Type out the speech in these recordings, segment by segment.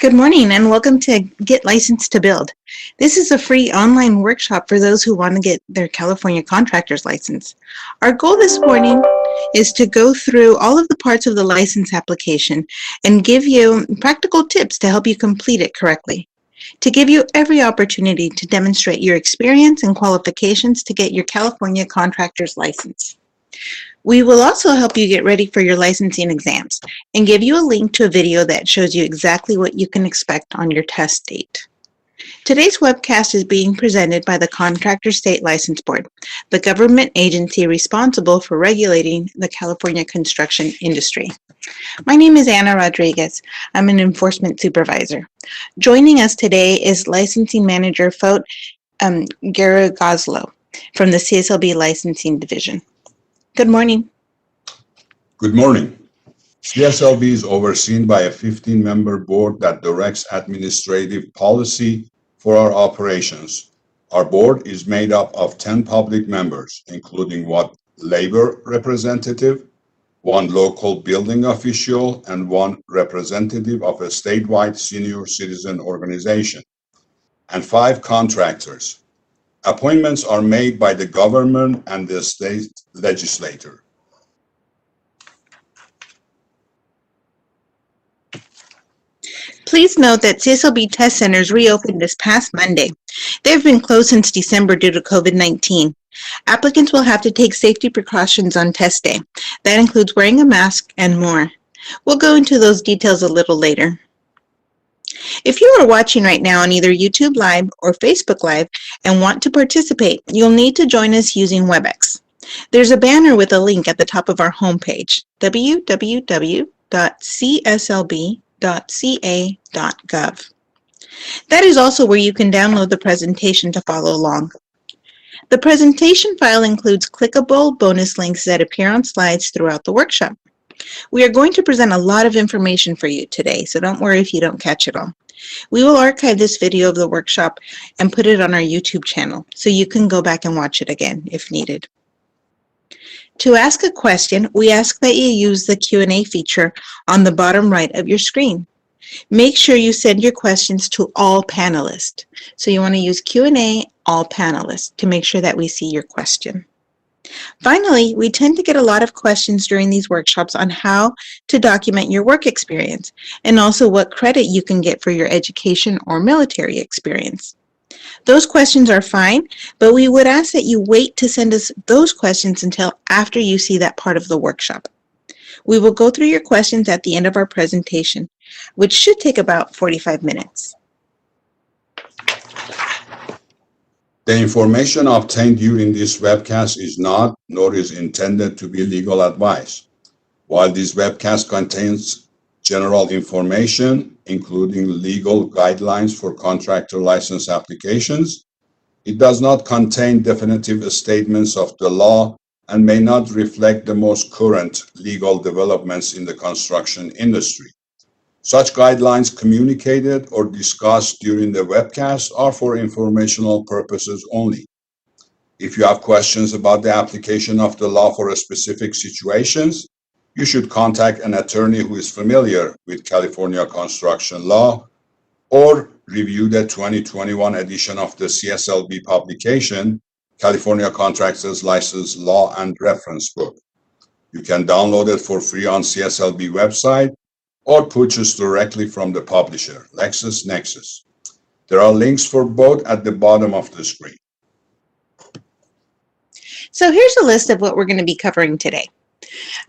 Good morning and welcome to Get Licensed to Build. This is a free online workshop for those who want to get their California contractor's license. Our goal this morning is to go through all of the parts of the license application and give you practical tips to help you complete it correctly, to give you every opportunity to demonstrate your experience and qualifications to get your California contractor's license. We will also help you get ready for your licensing exams and give you a link to a video that shows you exactly what you can expect on your test date. Today's webcast is being presented by the Contractors State License Board, the government agency responsible for regulating the California construction industry. My name is Anna Rodriguez. I'm an enforcement supervisor. Joining us today is Licensing Manager Fote Garagoslo from the CSLB Licensing Division. Good morning. Good morning. CSLB is overseen by a 15-member board that directs administrative policy for our operations. Our board is made up of 10 public members, including one labor representative, one local building official, and one representative of a statewide senior citizen organization, and 5 contractors. Appointments are made by the government and the state legislature. Please note that CSLB test centers reopened this past Monday. They have been closed since December due to COVID-19. Applicants will have to take safety precautions on test day. That includes wearing a mask and more. We'll go into those details a little later. If you are watching right now on either YouTube Live or Facebook Live and want to participate, you'll need to join us using WebEx. There's a banner with a link at the top of our homepage, www.cslb.ca.gov. That is also where you can download the presentation to follow along. The presentation file includes clickable bonus links that appear on slides throughout the workshop. We are going to present a lot of information for you today, so don't worry if you don't catch it all. We will archive this video of the workshop and put it on our YouTube channel, so you can go back and watch it again if needed. To ask a question, we ask that you use the Q&A feature on the bottom right of your screen. Make sure you send your questions to all panelists. So you want to use Q&A, all panelists, to make sure that we see your question. Finally, we tend to get a lot of questions during these workshops on how to document your work experience and also what credit you can get for your education or military experience. Those questions are fine, but we would ask that you wait to send us those questions until after you see that part of the workshop. We will go through your questions at the end of our presentation, which should take about 45 minutes. The information obtained during this webcast is not, nor is intended to be legal advice. While this webcast contains general information, including legal guidelines for contractor license applications, it does not contain definitive statements of the law and may not reflect the most current legal developments in the construction industry. Such guidelines communicated or discussed during the webcast are for informational purposes only. If you have questions about the application of the law for specific situations, you should contact an attorney who is familiar with California construction law or review the 2021 edition of the CSLB publication, California Contractors License Law and Reference Book. You can download it for free on CSLB website or purchase directly from the publisher, LexisNexis. There are links for both at the bottom of the screen. So here's a list of what we're going to be covering today.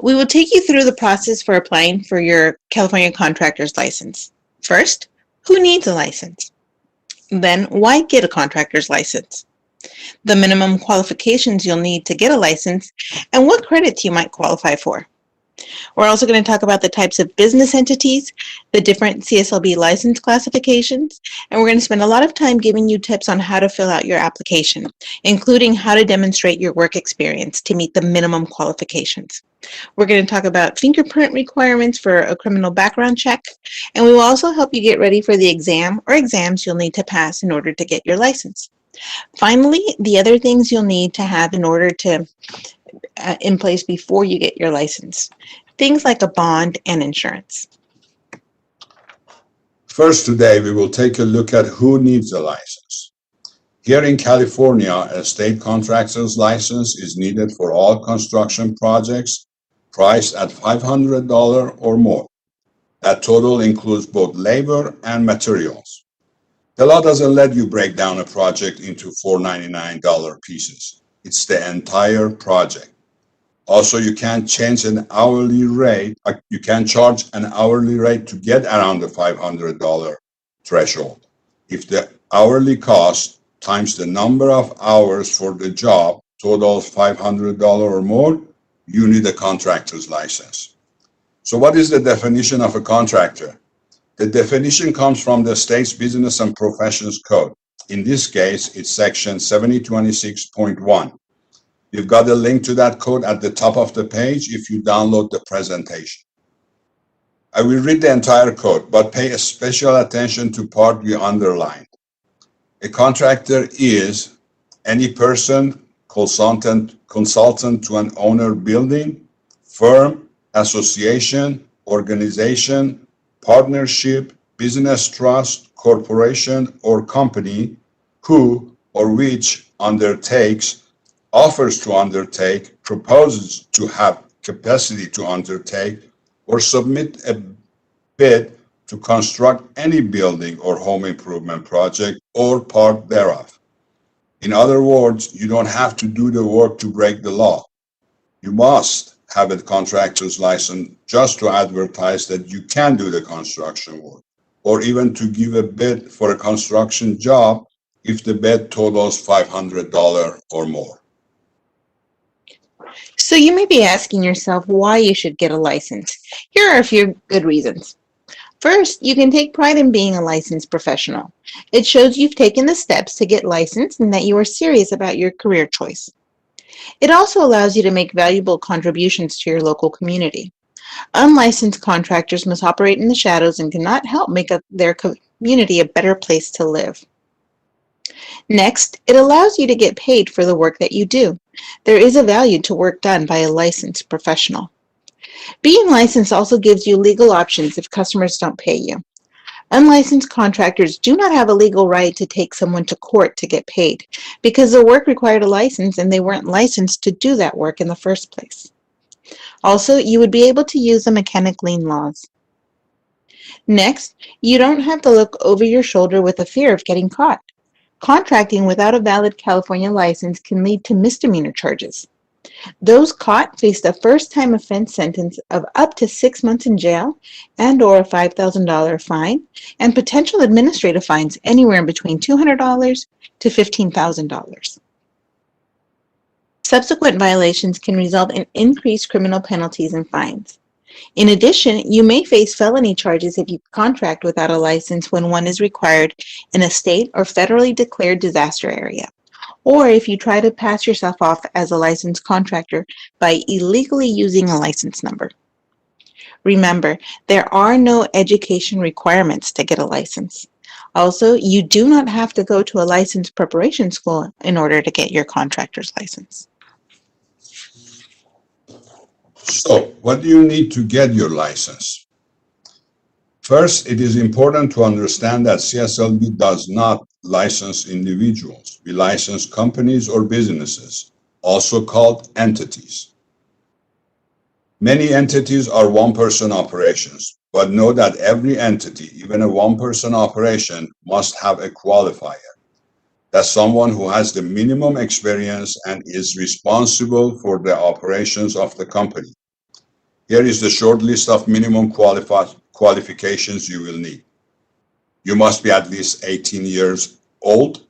We will take you through the process for applying for your California contractor's license. First, who needs a license? Then, why get a contractor's license? The minimum qualifications you'll need to get a license and what credits you might qualify for. We're also going to talk about the types of business entities, the different CSLB license classifications, and we're going to spend a lot of time giving you tips on how to fill out your application, including how to demonstrate your work experience to meet the minimum qualifications. We're going to talk about fingerprint requirements for a criminal background check, and we will also help you get ready for the exam or exams you'll need to pass in order to get your license. Finally, the other things you'll need to have in order to in place before you get your license. Things like a bond and insurance. First, today we will take a look at who needs a license. Here in California, a state contractor's license is needed for all construction projects priced at $500 or more. That total includes both labor and materials. The law doesn't let you break down a project into $499 pieces. It's the entire project. Also, you can't change an hourly rate. You can't charge an hourly rate to get around the $500 threshold. If the hourly cost times the number of hours for the job totals $500 or more, you need a contractor's license. So what is the definition of a contractor? The definition comes from the state's Business and Professions Code. In this case, it's section 7026.1. You've got a link to that code at the top of the page if you download the presentation. I will read the entire code, but pay a special attention to part we underlined. A contractor is any person, consultant to an owner building, firm, association, organization, partnership, business trust, corporation, or company who or which undertakes, offers to undertake, proposes to have capacity to undertake, or submit a bid to construct any building or home improvement project or part thereof. In other words, you don't have to do the work to break the law. You must have a contractor's license just to advertise that you can do the construction work, or even to give a bid for a construction job if the bid totals $500 or more. So you may be asking yourself why you should get a license. Here are a few good reasons. First, you can take pride in being a licensed professional. It shows you've taken the steps to get licensed and that you are serious about your career choice. It also allows you to make valuable contributions to your local community. Unlicensed contractors must operate in the shadows and cannot help make their community a better place to live. Next, it allows you to get paid for the work that you do. There is a value to work done by a licensed professional. Being licensed also gives you legal options if customers don't pay you. Unlicensed contractors do not have a legal right to take someone to court to get paid because the work required a license and they weren't licensed to do that work in the first place. Also, you would be able to use the mechanic lien laws. Next, you don't have to look over your shoulder with a fear of getting caught. Contracting without a valid California license can lead to misdemeanor charges. Those caught faced a first-time offense sentence of up to 6 months in jail and/or a $5,000 fine, and potential administrative fines anywhere between $200 to $15,000. Subsequent violations can result in increased criminal penalties and fines. In addition, you may face felony charges if you contract without a license when one is required in a state or federally declared disaster area, or if you try to pass yourself off as a licensed contractor by illegally using a license number. Remember, there are no education requirements to get a license. Also, you do not have to go to a license preparation school in order to get your contractor's license. So, what do you need to get your license? First, it is important to understand that CSLB does not license individuals. We license companies or businesses, also called entities. Many entities are one-person operations, but know that every entity, even a one-person operation, must have a qualifier. That's someone who has the minimum experience and is responsible for the operations of the company. Here is the short list of minimum qualifications you will need. You must be at least 18 years old.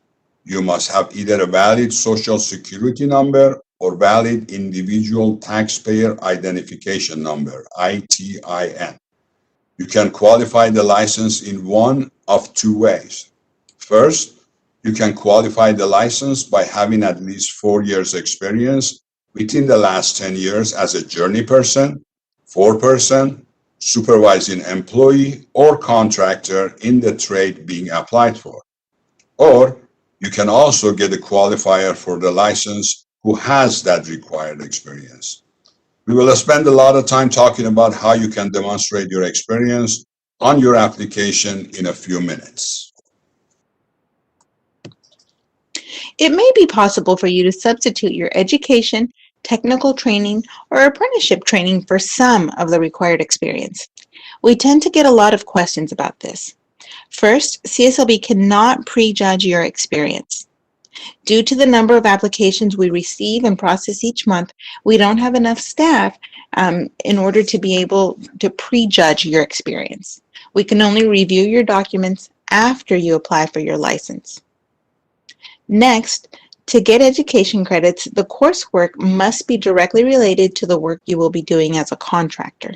You must have either a valid Social Security number or valid Individual Taxpayer Identification Number, ITIN. You can qualify the license in one of two ways. First, you can qualify the license by having at least 4 years experience within the last 10 years as a journey person, foreperson, supervising employee, or contractor in the trade being applied for. Or you can also get a qualifier for the license who has that required experience. We will spend a lot of time talking about how you can demonstrate your experience on your application in a few minutes. It may be possible for you to substitute your education, technical training, or apprenticeship training for some of the required experience. We tend to get a lot of questions about this. First, CSLB cannot prejudge your experience. Due to the number of applications we receive and process each month, we don't have enough staff in order to be able to prejudge your experience. We can only review your documents after you apply for your license. Next, to get education credits, the coursework must be directly related to the work you will be doing as a contractor.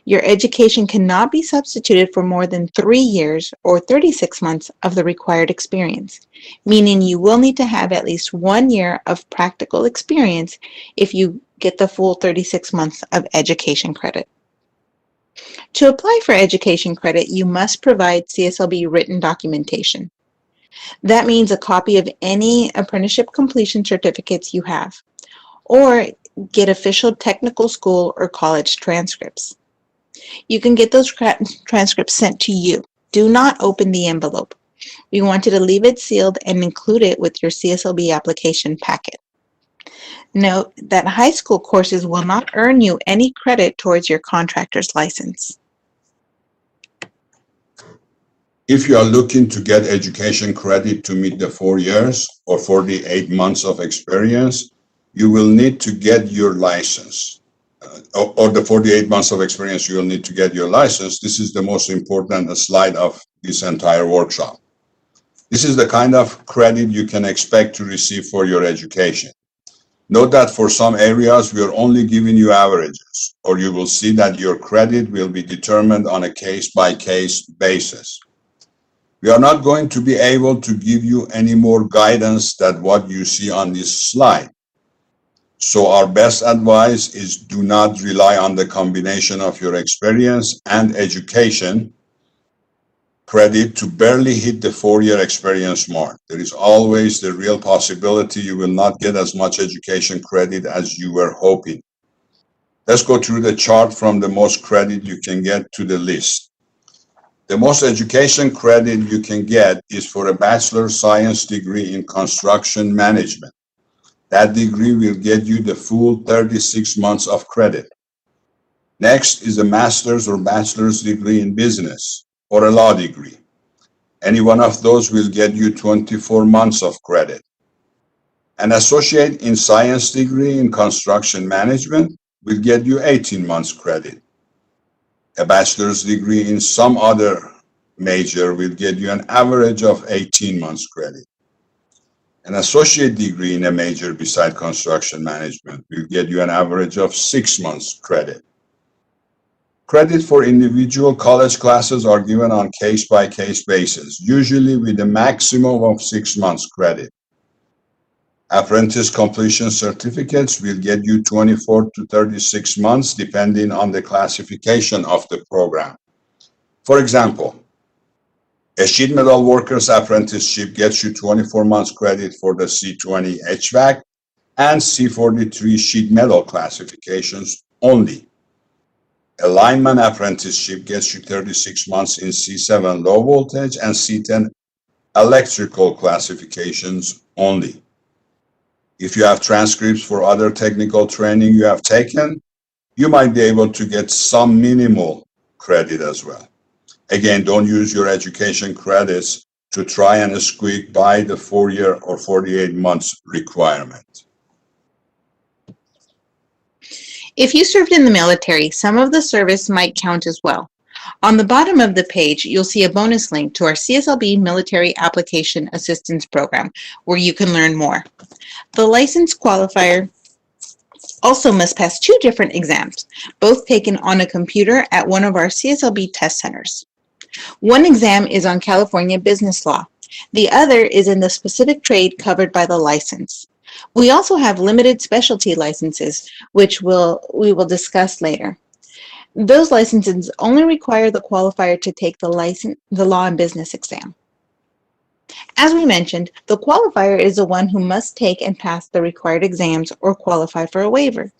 Your education cannot be substituted for more than 3 years or 36 months of the required experience, meaning you will need to have at least 1 year of practical experience if you get the full 36 months of education credit. To apply for education credit, you must provide CSLB written documentation. That means a copy of any apprenticeship completion certificates you have, or get official technical school or college transcripts. You can get those transcripts sent to you. Do not open the envelope. We want you to leave it sealed and include it with your CSLB application packet. Note that high school courses will not earn you any credit towards your contractor's license. If you are looking to get education credit to meet the 4 years or 48 months of experience, you will need to get your license. Or the 48 months of experience, you will need to get your license. This is the most important slide of this entire workshop. This is the kind of credit you can expect to receive for your education. Note that for some areas, we are only giving you averages, or you will see that your credit will be determined on a case-by-case basis. We are not going to be able to give you any more guidance than what you see on this slide. So our best advice is do not rely on the combination of your experience and education credit to barely hit the 4-year experience mark. There is always the real possibility you will not get as much education credit as you were hoping. Let's go through the chart from the most credit you can get to the list. The most education credit you can get is for a bachelor's science degree in construction management. That degree will get you the full 36 months of credit. Next is a master's or bachelor's degree in business or a law degree. Any one of those will get you 24 months of credit. An associate in science degree in construction management will get you 18 months credit. A bachelor's degree in some other major will get you an average of 18 months credit. An associate degree in a major beside construction management will get you an average of 6 months credit. Credit for individual college classes are given on case-by-case basis, usually with a maximum of 6 months credit. Apprentice completion certificates will get you 24 to 36 months depending on the classification of the program. For example, a sheet metal worker's apprenticeship gets you 24 months credit for the C20 HVAC and C43 sheet metal classifications only. A lineman apprenticeship gets you 36 months in C7 low voltage and C10 electrical classifications only. If you have transcripts for other technical training you have taken, you might be able to get some minimal credit as well. Again, don't use your education credits to try and squeak by the 4-year or 48 months requirement. If you served in the military, some of the service might count as well. On the bottom of the page, you'll see a bonus link to our CSLB Military Application Assistance Program, where you can learn more. The license qualifier also must pass 2 different exams, both taken on a computer at one of our CSLB test centers. One exam is on California business law. The other is in the specific trade covered by the license. We also have limited specialty licenses, which we will discuss later. Those licenses only require the qualifier to take the law and business exam. As we mentioned, the qualifier is the one who must take and pass the required exams or qualify for a waiver.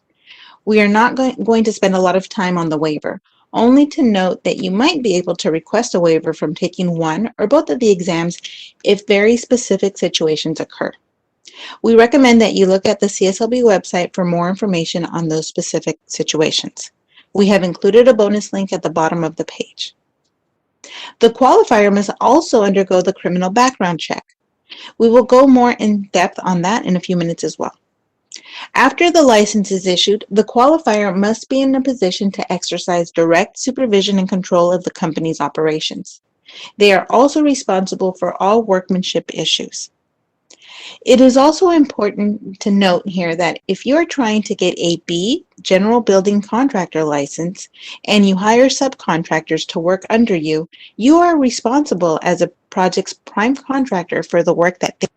We are not going to spend a lot of time on the waiver. only to note that you might be able to request a waiver from taking one or both of the exams if very specific situations occur. We recommend that you look at the CSLB website for more information on those specific situations. We have included a bonus link at the bottom of the page. The qualifier must also undergo the criminal background check. We will go more in depth on that in a few minutes as well. After the license is issued, the qualifier must be in a position to exercise direct supervision and control of the company's operations. They are also responsible for all workmanship issues. It is also important to note here that if you are trying to get a B, General Building Contractor license, and you hire subcontractors to work under you, you are responsible as a project's prime contractor for the work that they do.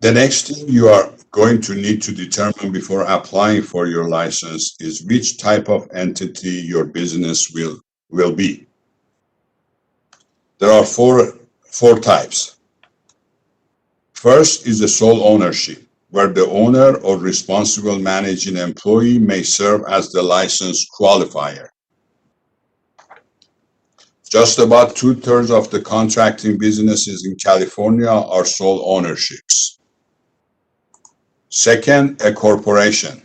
The next thing you are going to need to determine before applying for your license is which type of entity your business will be. There are four types. First is the sole ownership, where the owner or responsible managing employee may serve as the license qualifier. Just about 2/3 of the contracting businesses in California are sole ownerships. Second, a corporation,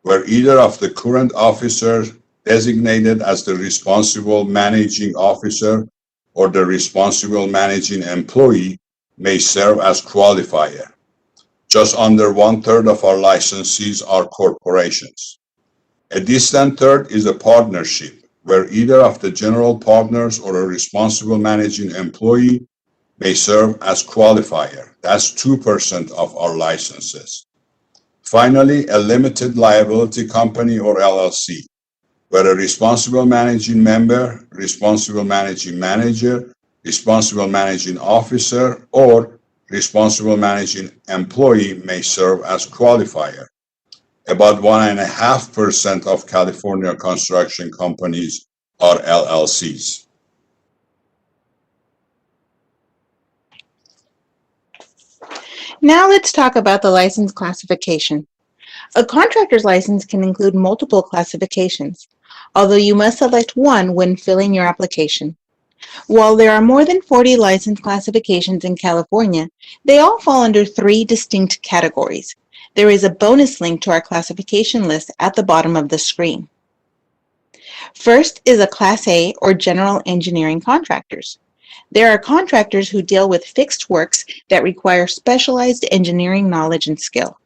where either of the current officers designated as the responsible managing officer or the responsible managing employee may serve as qualifier. Just under 1/3 of our licensees are corporations. A distant third is a partnership, where either of the general partners or a responsible managing employee may serve as qualifier. That's 2% of our licenses. Finally, a limited liability company or LLC, where a responsible managing member, responsible managing manager, responsible managing officer, or responsible managing employee may serve as qualifier. About 1.5% of California construction companies are LLCs. Now let's talk about the license classification. A contractor's license can include multiple classifications, although you must select one when filling your application. While there are more than 40 license classifications in California, they all fall under 3 distinct categories. There is a bonus link to our classification list at the bottom of the screen. First is a Class A or general engineering contractors. There are contractors who deal with fixed works that require specialized engineering knowledge and skill.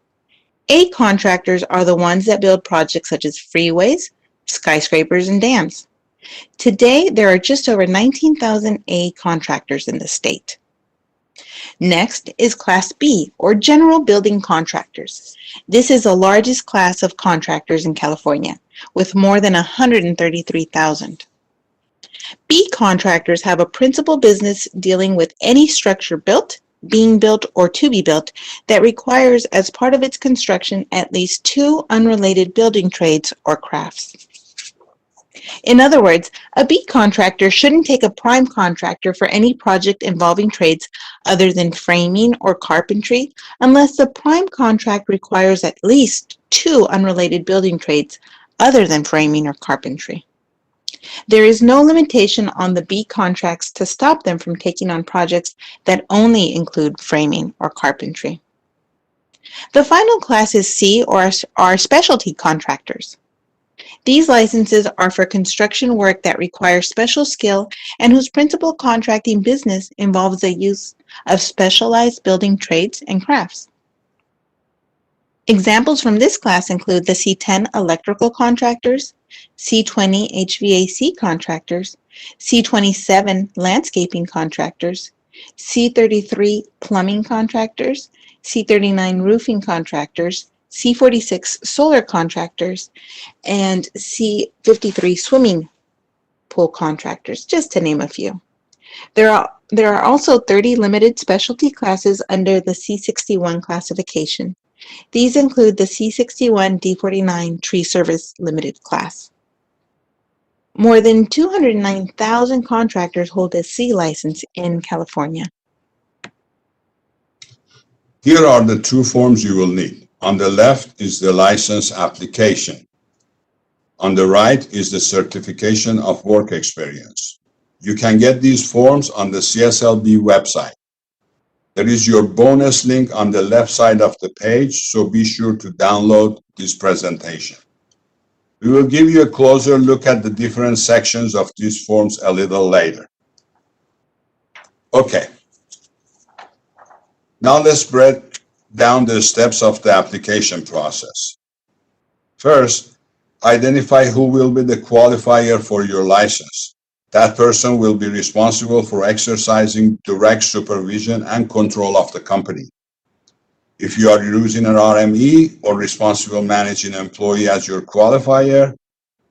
A contractors are the ones that build projects such as freeways, skyscrapers, and dams. Today, there are just over 19,000 A contractors in the state. Next is Class B, or General Building Contractors. This is the largest class of contractors in California, with more than 133,000. B contractors have a principal business dealing with any structure built, being built, or to be built that requires as part of its construction at least 2 unrelated building trades or crafts. In other words, a B contractor shouldn't take a prime contractor for any project involving trades other than framing or carpentry unless the prime contract requires at least 2 unrelated building trades other than framing or carpentry. There is no limitation on the B contracts to stop them from taking on projects that only include framing or carpentry. The final class is C, or are specialty contractors. These licenses are for construction work that requires special skill and whose principal contracting business involves the use of specialized building trades and crafts. Examples from this class include the C10 electrical contractors, C20 HVAC contractors, C27 landscaping contractors, C33 plumbing contractors, C39 roofing contractors, C46 solar contractors, and C53 swimming pool contractors, just to name a few. There are also 30 limited specialty classes under the C61 classification. These include the C61 D49 Tree Service Limited class. More than 209,000 contractors hold a C license in California. Here are the 2 forms you will need. On the left is the license application. On the right is the certification of work experience. You can get these forms on the CSLB website. There is your bonus link on the left side of the page, so be sure to download this presentation. We will give you a closer look at the different sections of these forms a little later. Okay. Now let's break down the steps of the application process. First, identify who will be the qualifier for your license. That person will be responsible for exercising direct supervision and control of the company. If you are using an RME or responsible managing employee as your qualifier,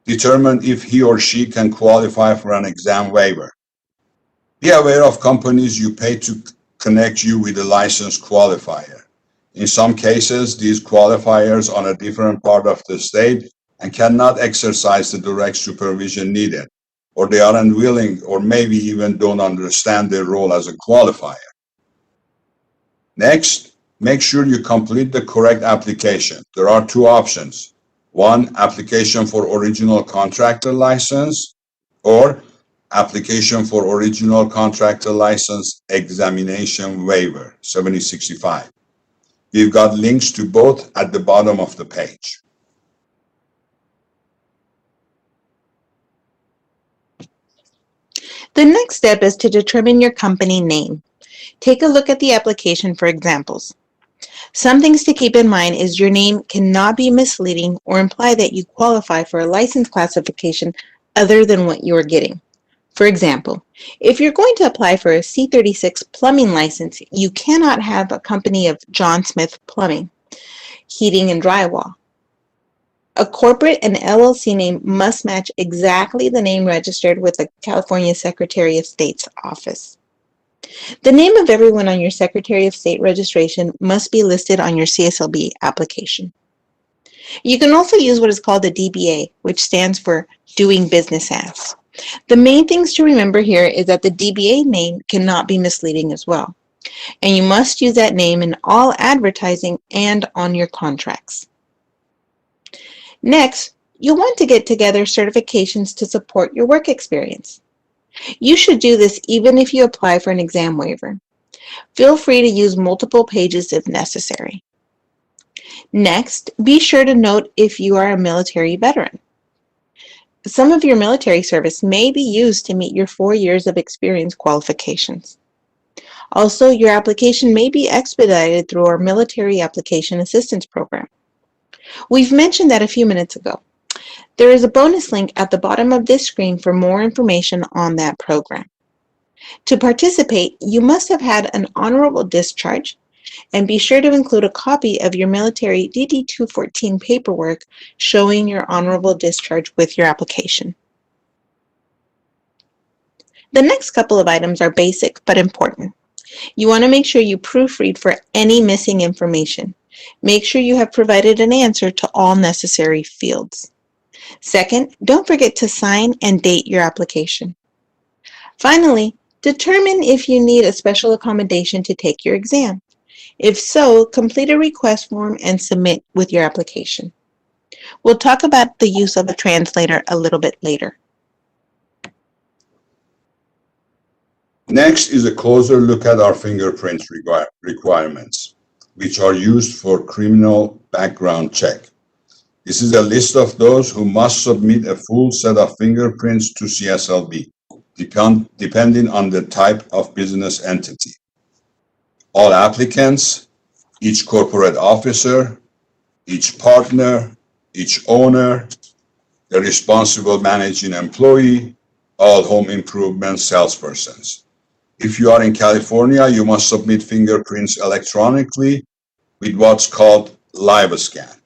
determine if he or she can qualify for an exam waiver. Be aware of companies you pay to connect you with a licensed qualifier. In some cases, these qualifiers are on a different part of the state and cannot exercise the direct supervision needed, or they are unwilling or maybe even don't understand their role as a qualifier. Next, make sure you complete the correct application. There are two options. One, application for original contractor license, or application for original contractor license examination waiver, 7065. We've got links to both at the bottom of the page. The next step is to determine your company name. Take a look at the application for examples. Some things to keep in mind is your name cannot be misleading or imply that you qualify for a license classification other than what you are getting. For example, if you're going to apply for a C36 plumbing license, you cannot have a company of John Smith Plumbing, Heating and Drywall. A corporate and LLC name must match exactly the name registered with the California Secretary of State's office. The name of everyone on your Secretary of State registration must be listed on your CSLB application. You can also use what is called the DBA, which stands for Doing Business As. The main things to remember here is that the DBA name cannot be misleading as well, and you must use that name in all advertising and on your contracts. Next, you'll want to get together certifications to support your work experience. You should do this even if you apply for an exam waiver. Feel free to use multiple pages if necessary. Next, be sure to note if you are a military veteran. Some of your military service may be used to meet your 4 years of experience qualifications. Also, your application may be expedited through our Military Application Assistance Program. We've mentioned that a few minutes ago. There is a bonus link at the bottom of this screen for more information on that program. To participate, you must have had an honorable discharge, and be sure to include a copy of your military DD-214 paperwork showing your honorable discharge with your application. The next couple of items are basic but important. You want to make sure you proofread for any missing information. Make sure you have provided an answer to all necessary fields. Second, don't forget to sign and date your application. Finally, determine if you need a special accommodation to take your exam. If so, complete a request form and submit with your application. We'll talk about the use of a translator a little bit later. Next is a closer look at our fingerprint requirements, which are used for criminal background check. This is a list of those who must submit a full set of fingerprints to CSLB, depending on the type of business entity. All applicants, each corporate officer, each partner, each owner, the responsible managing employee, all home improvement salespersons. If you are in California, you must submit fingerprints electronically with what's called live scan.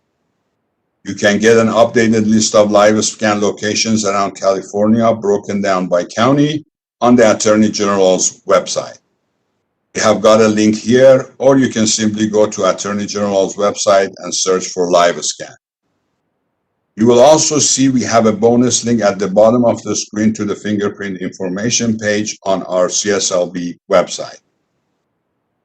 You can get an updated list of live scan locations around California broken down by county on the Attorney General's website. We have got a link here, or you can simply go to Attorney General's website and search for live scan. You will also see we have a bonus link at the bottom of the screen to the fingerprint information page on our CSLB website.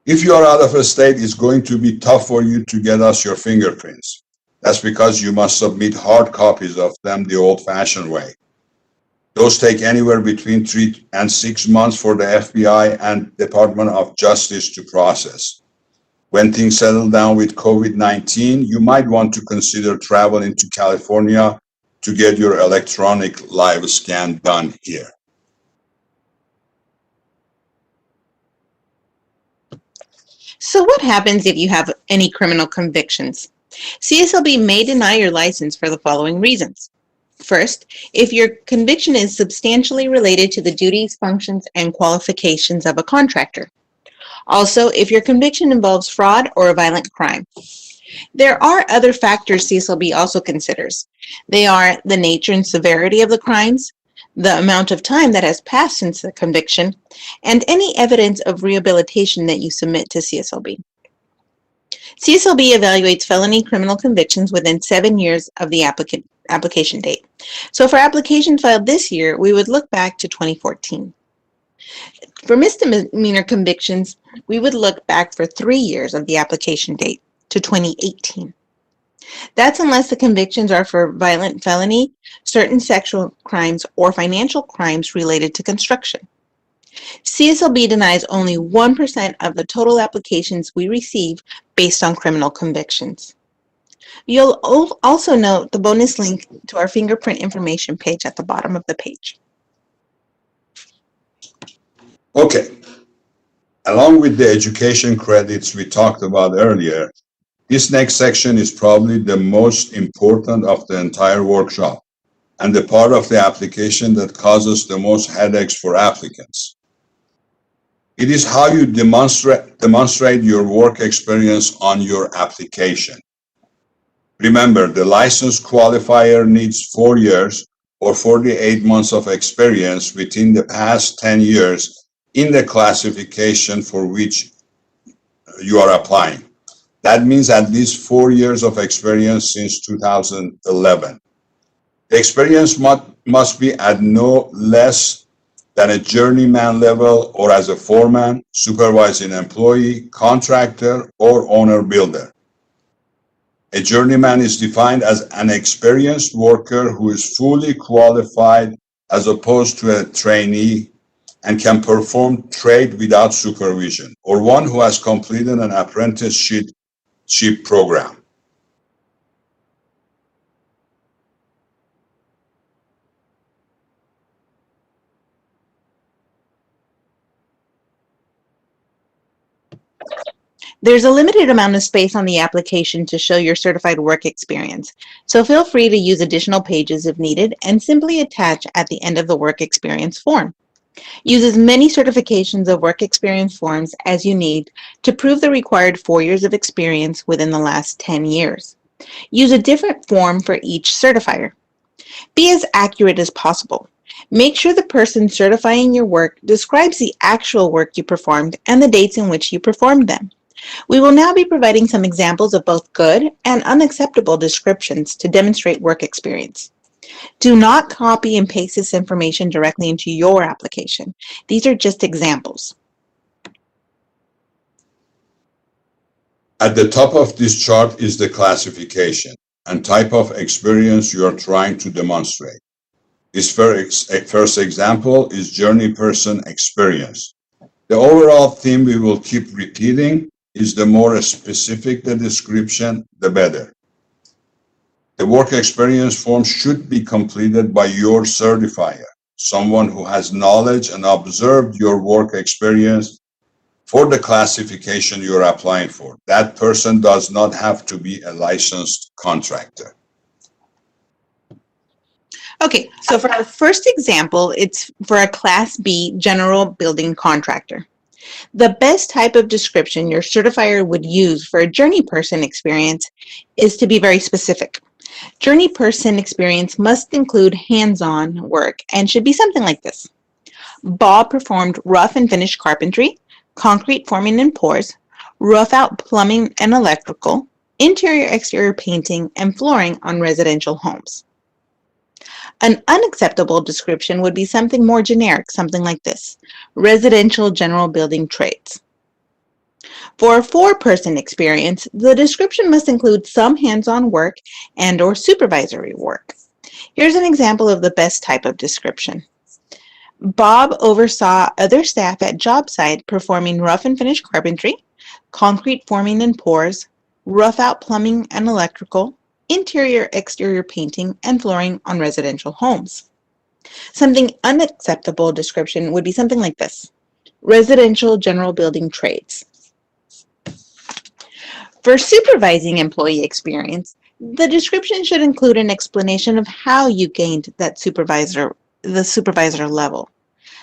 If you are out of a state, it's going to be tough for you to get us your fingerprints. That's because you must submit hard copies of them the old-fashioned way. Those take anywhere between 3 and 6 months for the FBI and Department of Justice to process. When things settle down with COVID-19, you might want to consider traveling to California to get your electronic live scan done here. So what happens if you have any criminal convictions? CSLB may deny your license for the following reasons. First, if your conviction is substantially related to the duties, functions, and qualifications of a contractor. Also, if your conviction involves fraud or a violent crime. There are other factors CSLB also considers. They are the nature and severity of the crimes, the amount of time that has passed since the conviction, and any evidence of rehabilitation that you submit to CSLB. CSLB evaluates felony criminal convictions within 7 years of the application date. So for applications filed this year, we would look back to 2014. For misdemeanor convictions, we would look back for 3 years of the application date to 2018. That's unless the convictions are for violent felony, certain sexual crimes, or financial crimes related to construction. CSLB denies only 1% of the total applications we receive based on criminal convictions. You'll also note the bonus link to our fingerprint information page at the bottom of the page. Okay. Along with the education credits we talked about earlier, this next section is probably the most important of the entire workshop and the part of the application that causes the most headaches for applicants. It is how you demonstrate your work experience on your application. Remember, the license qualifier needs 4 years or 48 months of experience within the past 10 years in the classification for which you are applying. That means at least 4 years of experience since 2011. The experience must be at no less than a journeyman level or as a foreman, supervising employee, contractor, or owner builder. A journeyman is defined as an experienced worker who is fully qualified as opposed to a trainee and can perform trade without supervision, or one who has completed an apprenticeship program. There's a limited amount of space on the application to show your certified work experience, so feel free to use additional pages if needed and simply attach at the end of the work experience form. Use as many certifications of work experience forms as you need to prove the required 4 years of experience within the last 10 years. Use a different form for each certifier. Be as accurate as possible. Make sure the person certifying your work describes the actual work you performed and the dates in which you performed them. We will now be providing some examples of both good and unacceptable descriptions to demonstrate work experience. Do not copy and paste this information directly into your application. These are just examples. At the top of this chart is the classification and type of experience you are trying to demonstrate. This first example is journey person experience. The overall theme we will keep repeating is the more specific the description, the better. The work experience form should be completed by your certifier, someone who has knowledge and observed your work experience for the classification you're applying for. That person does not have to be a licensed contractor. Okay, so for our first example, it's for a Class B general building contractor. The best type of description your certifier would use for a journey person experience is to be very specific. Journey person experience must include hands-on work and should be something like this. Bob performed rough and finish carpentry, concrete forming and pours, rough out plumbing and electrical, interior-exterior painting, and flooring on residential homes. An unacceptable description would be something more generic, something like this: residential general building trades. For a four-person experience, the description must include some hands-on work and/or supervisory work. Here's an example of the best type of description. Bob oversaw other staff at job site performing rough and finish carpentry, concrete forming and pours, rough out plumbing and electrical, interior-exterior painting, and flooring on residential homes. Something unacceptable description would be something like this: residential general building trades. For supervising employee experience, the description should include an explanation of how you gained the supervisor level.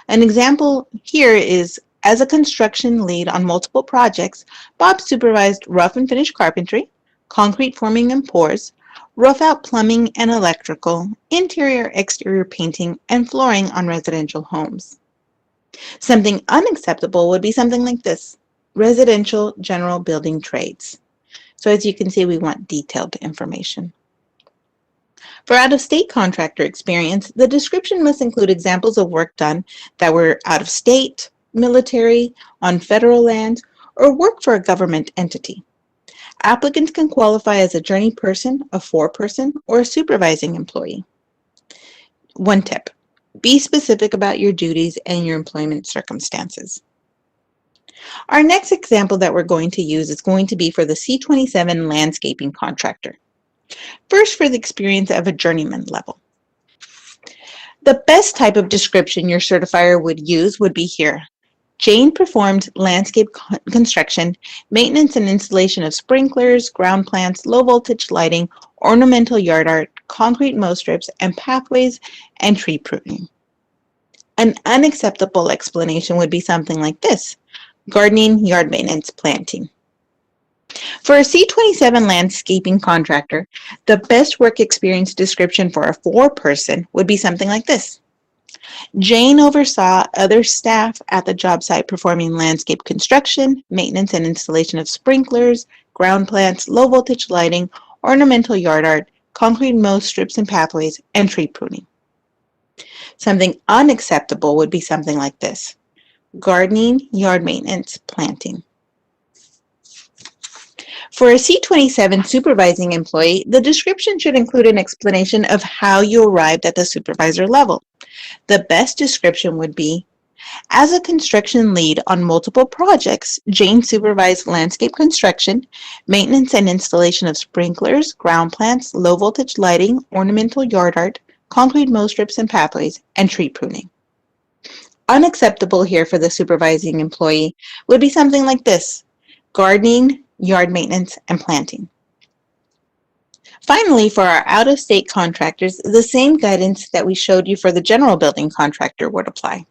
An example here is, as a construction lead on multiple projects, Bob supervised rough and finish carpentry, concrete forming and pours, rough out plumbing and electrical, interior-exterior painting, and flooring on residential homes. Something unacceptable would be something like this: residential general building trades. So as you can see, we want detailed information. For out-of-state contractor experience, the description must include examples of work done that were out of state, military, on federal land, or work for a government entity. Applicants can qualify as a journey person, a foreperson, or a supervising employee. One tip: be specific about your duties and your employment circumstances. Our next example that we're going to use is going to be for the C27 landscaping contractor. First, for the experience of a journeyman level. The best type of description your certifier would use would be here. Jane performed landscape construction, maintenance and installation of sprinklers, ground plants, low voltage lighting, ornamental yard art, concrete mow strips, and pathways, and tree pruning. An unacceptable explanation would be something like this: gardening, yard maintenance, planting. For a C27 landscaping contractor, the best work experience description for a foreperson would be something like this: Jane oversaw other staff at the job site performing landscape construction, maintenance and installation of sprinklers, ground plants, low voltage lighting, ornamental yard art, concrete mow strips and pathways, and tree pruning. Something unacceptable would be something like this: gardening, yard maintenance, planting. For a C27 supervising employee, the description should include an explanation of how you arrived at the supervisor level. The best description would be, as a construction lead on multiple projects, Jane supervised landscape construction, maintenance and installation of sprinklers, ground plants, low voltage lighting, ornamental yard art, concrete mow strips and pathways, and tree pruning. Unacceptable here for the supervising employee would be something like this: gardening, yard maintenance, and planting. Finally, for our out-of-state contractors, the same guidance that we showed you for the general building contractor would apply.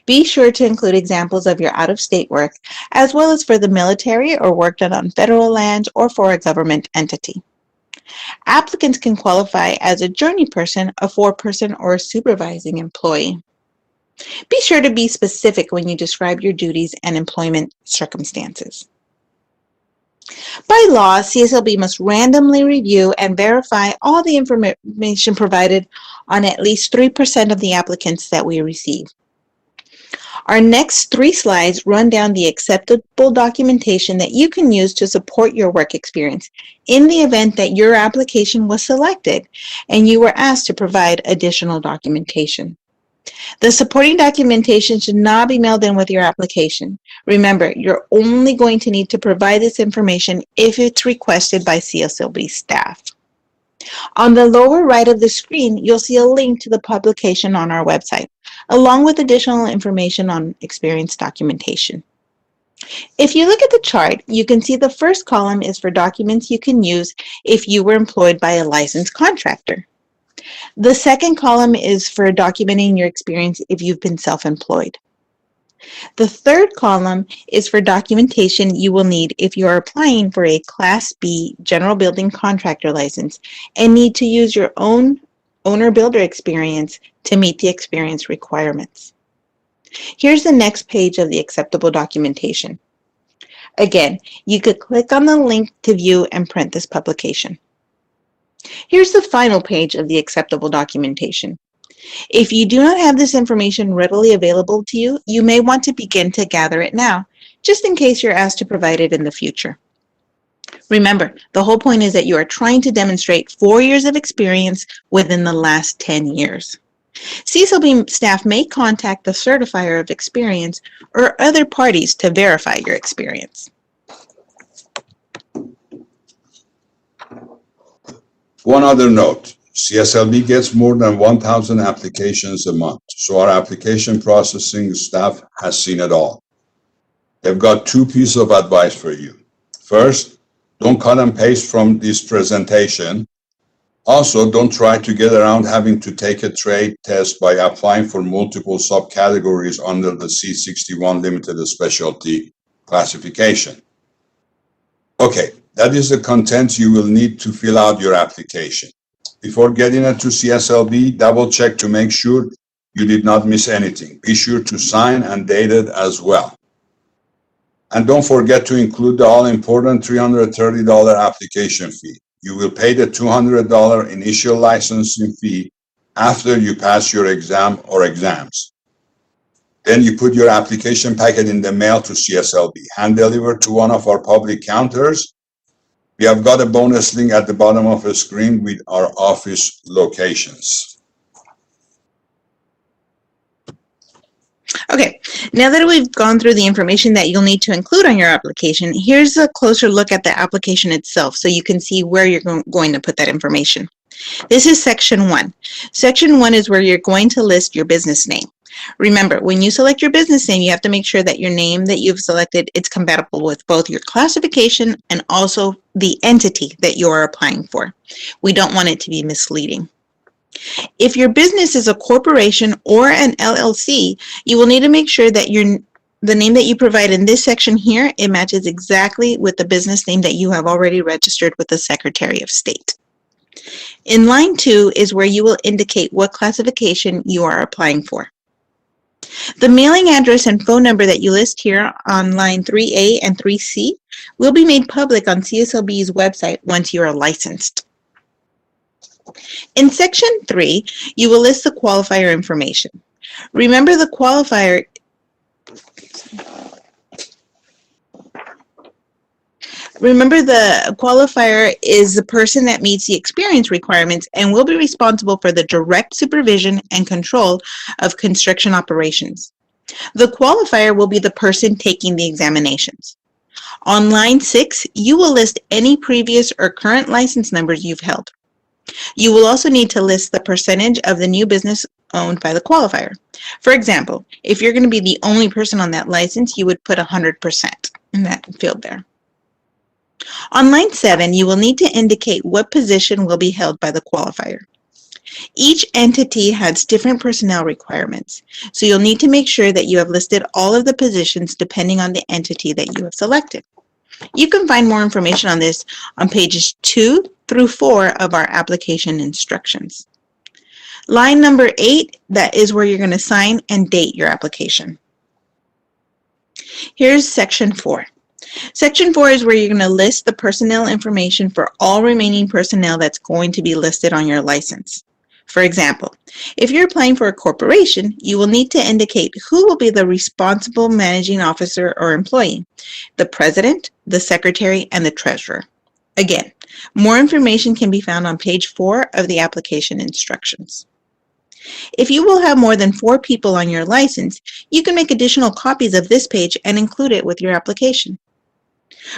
Be sure to include examples of your out-of-state work, as well as for the military or work done on federal land or for a government entity. Applicants can qualify as a journey person, a foreperson, or a supervising employee. Be sure to be specific when you describe your duties and employment circumstances. By law, CSLB must randomly review and verify all the information provided on at least 3% of the applicants that we receive. Our next 3 slides run down the acceptable documentation that you can use to support your work experience in the event that your application was selected and you were asked to provide additional documentation. The supporting documentation should not be mailed in with your application. Remember, you're only going to need to provide this information if it's requested by CSLB staff. On the lower right of the screen, you'll see a link to the publication on our website, along with additional information on experience documentation. If you look at the chart, you can see the first column is for documents you can use if you were employed by a licensed contractor. The second column is for documenting your experience if you've been self-employed. The third column is for documentation you will need if you are applying for a Class B general building contractor license and need to use your own owner-builder experience to meet the experience requirements. Here's the next page of the acceptable documentation. Again, you could click on the link to view and print this publication. Here's the final page of the acceptable documentation. If you do not have this information readily available to you, you may want to begin to gather it now. just in case you're asked to provide it in the future. Remember, the whole point is that you are trying to demonstrate 4 years of experience within the last 10 years. CSLB staff may contact the certifier of experience or other parties to verify your experience. One other note, CSLB gets more than 1,000 applications a month, so our application processing staff has seen it all. They've got 2 pieces of advice for you. First, don't cut and paste from this presentation. Also, don't try to get around having to take a trade test by applying for multiple subcategories under the C61 Limited Specialty classification. Okay, that is the content you will need to fill out your application. Before getting it to CSLB, double check to make sure you did not miss anything. Be sure to sign and date it as well. And don't forget to include the all-important $330 application fee. You will pay the $200 initial licensing fee after you pass your exam or exams. Then you put your application packet in the mail to CSLB, hand delivered to one of our public counters. We have got a bonus link at the bottom of the screen with our office locations. Okay, now that we've gone through the information that you'll need to include on your application, here's a closer look at the application itself so you can see where you're going to put that information. This is Section 1. Section 1 is where you're going to list your business name. Remember, when you select your business name, you have to make sure that your name that you've selected is compatible with both your classification and also the entity that you are applying for. We don't want it to be misleading. If your business is a corporation or an LLC, you will need to make sure that the name that you provide in this section here, it matches exactly with the business name that you have already registered with the Secretary of State. In line 2 is where you will indicate what classification you are applying for. The mailing address and phone number that you list here on line 3A and 3C will be made public on CSLB's website once you are licensed. In Section 3, you will list the qualifier information. Remember, the qualifier is the person that meets the experience requirements and will be responsible for the direct supervision and control of construction operations. The qualifier will be the person taking the examinations. On line 6, you will list any previous or current license numbers you've held. You will also need to list the percentage of the new business owned by the qualifier. For example, if you're going to be the only person on that license, you would put 100% in that field there. On line 7, you will need to indicate what position will be held by the qualifier. Each entity has different personnel requirements, so you'll need to make sure that you have listed all of the positions depending on the entity that you have selected. You can find more information on this on pages 2 through 4 of our application instructions. Line number 8, that is where you're going to sign and date your application. Here's Section 4. Section 4 is where you're going to list the personnel information for all remaining personnel that's going to be listed on your license. For example, if you're applying for a corporation, you will need to indicate who will be the responsible managing officer or employee, the president, the secretary, and the treasurer. Again, more information can be found on page 4 of the application instructions. If you will have more than 4 people on your license, you can make additional copies of this page and include it with your application.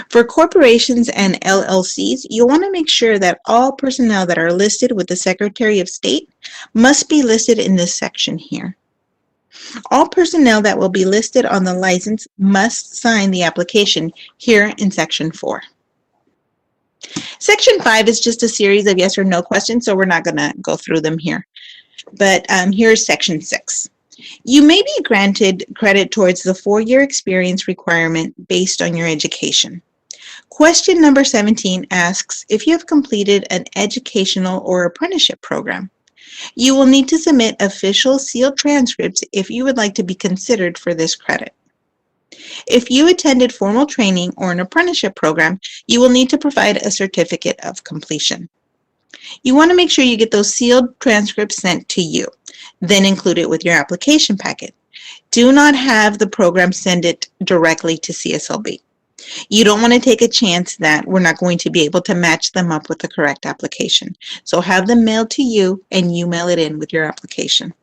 For corporations and LLCs, you'll want to make sure that all personnel that are listed with the Secretary of State must be listed in this section here. All personnel that will be listed on the license must sign the application here in Section 4. Section 5 is just a series of yes or no questions, so we're not going to go through them here. But here's Section 6. You may be granted credit towards the 4-year experience requirement based on your education. Question number 17 asks if you have completed an educational or apprenticeship program. You will need to submit official sealed transcripts if you would like to be considered for this credit. If you attended formal training or an apprenticeship program, you will need to provide a certificate of completion. You want to make sure you get those sealed transcripts sent to you, then include it with your application packet. Do not have the program send it directly to CSLB. You don't want to take a chance that we're not going to be able to match them up with the correct application. So have them mailed to you and you mail it in with your application.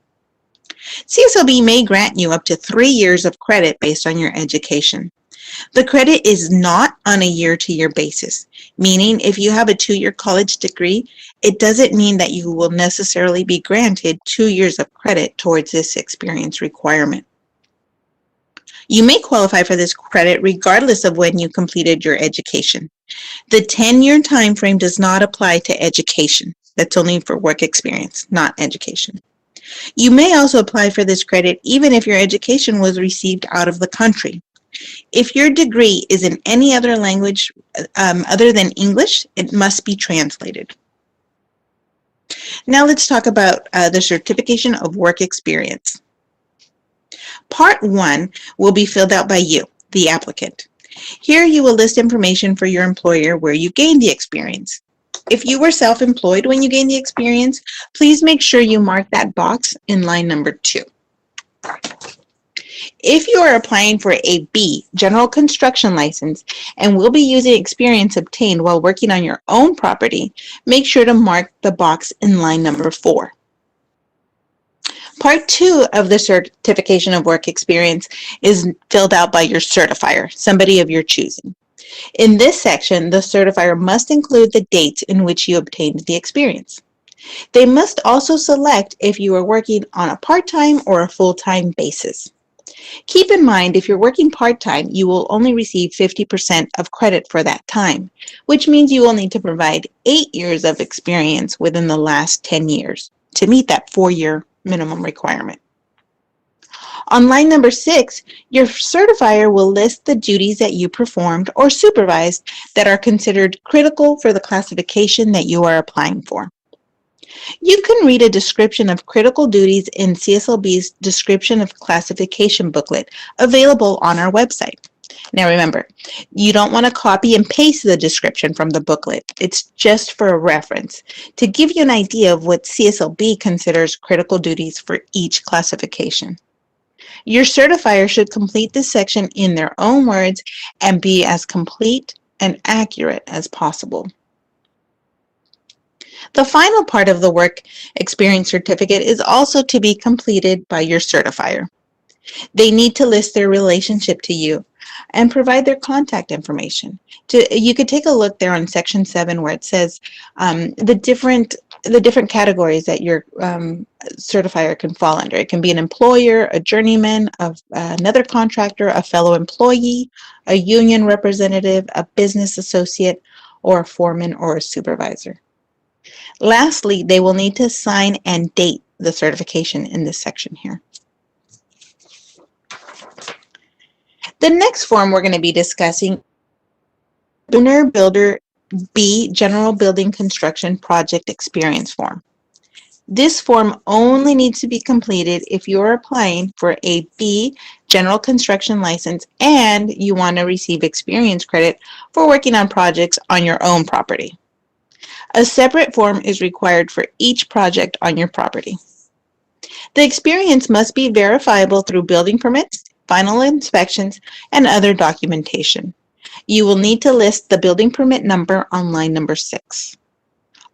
CSLB may grant you up to 3 years of credit based on your education. The credit is not on a year-to-year basis, meaning if you have a 2-year college degree, it doesn't mean that you will necessarily be granted 2 years of credit towards this experience requirement. You may qualify for this credit regardless of when you completed your education. The 10-year time frame does not apply to education. That's only for work experience, not education. You may also apply for this credit even if your education was received out of the country. If your degree is in any other language other than English, it must be translated. Now let's talk about the certification of work experience. Part 1 will be filled out by you, the applicant. Here you will list information for your employer where you gained the experience. If you were self-employed when you gained the experience, please make sure you mark that box in line number 2. If you are applying for a B, general construction license, and will be using experience obtained while working on your own property, make sure to mark the box in line number 4. Part 2 of the certification of work experience is filled out by your certifier, somebody of your choosing. In this section, the certifier must include the dates in which you obtained the experience. They must also select if you are working on a part-time or a full-time basis. Keep in mind, if you're working part-time, you will only receive 50% of credit for that time, which means you will need to provide 8 years of experience within the last 10 years to meet that 4-year minimum requirement. On line number 6, your certifier will list the duties that you performed or supervised that are considered critical for the classification that you are applying for. You can read a description of critical duties in CSLB's Description of Classification booklet available on our website. Now remember, you don't want to copy and paste the description from the booklet. It's just for a reference to give you an idea of what CSLB considers critical duties for each classification. Your certifier should complete this section in their own words and be as complete and accurate as possible. The final part of the work experience certificate is also to be completed by your certifier. They need to list their relationship to you and provide their contact information. You could take a look there on section 7 where it says the different categories that your certifier can fall under. It can be an employer, a journeyman, another contractor, a fellow employee, a union representative, a business associate, or a foreman or a supervisor. Lastly, they will need to sign and date the certification in this section here. The next form we're going to be discussing, Owner Builder B General Building Construction Project Experience Form. This form only needs to be completed if you are applying for a B General Construction License and you want to receive experience credit for working on projects on your own property. A separate form is required for each project on your property. The experience must be verifiable through building permits, final inspections, and other documentation. You will need to list the building permit number on line number 6.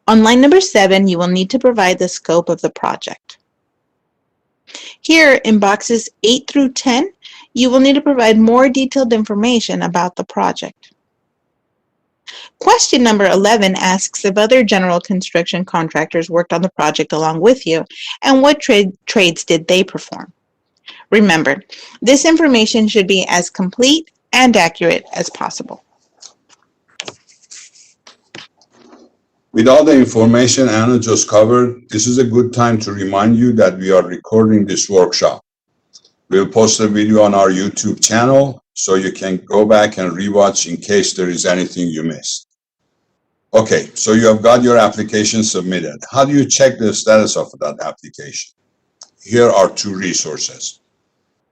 On line number 7, you will need to provide the scope of the project. Here in boxes 8 through 10, you will need to provide more detailed information about the project. Question number 11 asks if other general construction contractors worked on the project along with you and what trades did they perform. Remember, this information should be as complete and accurate as possible. With all the information Anna just covered, this is a good time to remind you that we are recording this workshop. We'll post a video on our YouTube channel so you can go back and rewatch in case there is anything you missed. Okay, so you have got your application submitted. How do you check the status of that application? Here are 2 resources.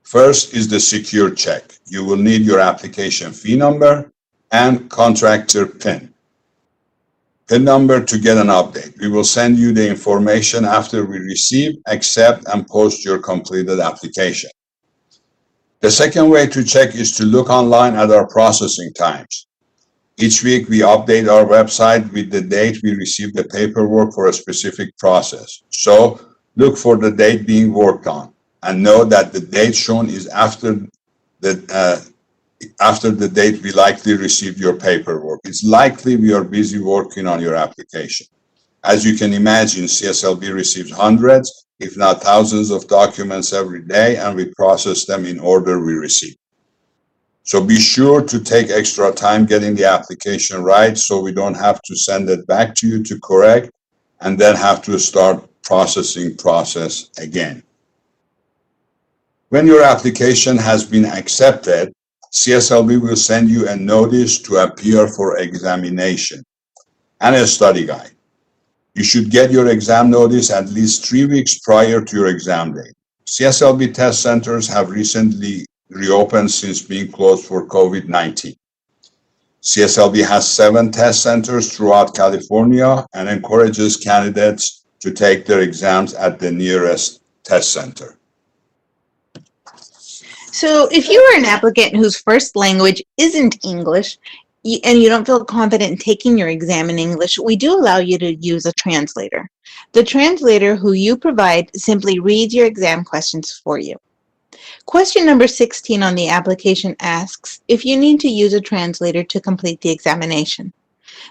First is the secure check. You will need your application fee number and contractor PIN. PIN number to get an update. We will send you the information after we receive, accept, and post your completed application. The second way to check is to look online at our processing times. Each week, we update our website with the date we receive the paperwork for a specific process. So look for the date being worked on and know that the date shown is after the date we likely received your paperwork. It's likely we are busy working on your application. As you can imagine, CSLB receives hundreds, if not thousands of documents every day, and we process them in order we receive. So be sure to take extra time getting the application right so we don't have to send it back to you to correct and then have to start process again. When your application has been accepted, CSLB will send you a notice to appear for examination and a study guide. You should get your exam notice at least 3 weeks prior to your exam date. CSLB test centers have recently reopened since being closed for COVID-19. CSLB has 7 test centers throughout California and encourages candidates to take their exams at the nearest test center. So if you are an applicant whose first language isn't English and you don't feel confident in taking your exam in English, we do allow you to use a translator. The translator who you provide simply reads your exam questions for you. Question number 16 on the application asks if you need to use a translator to complete the examination.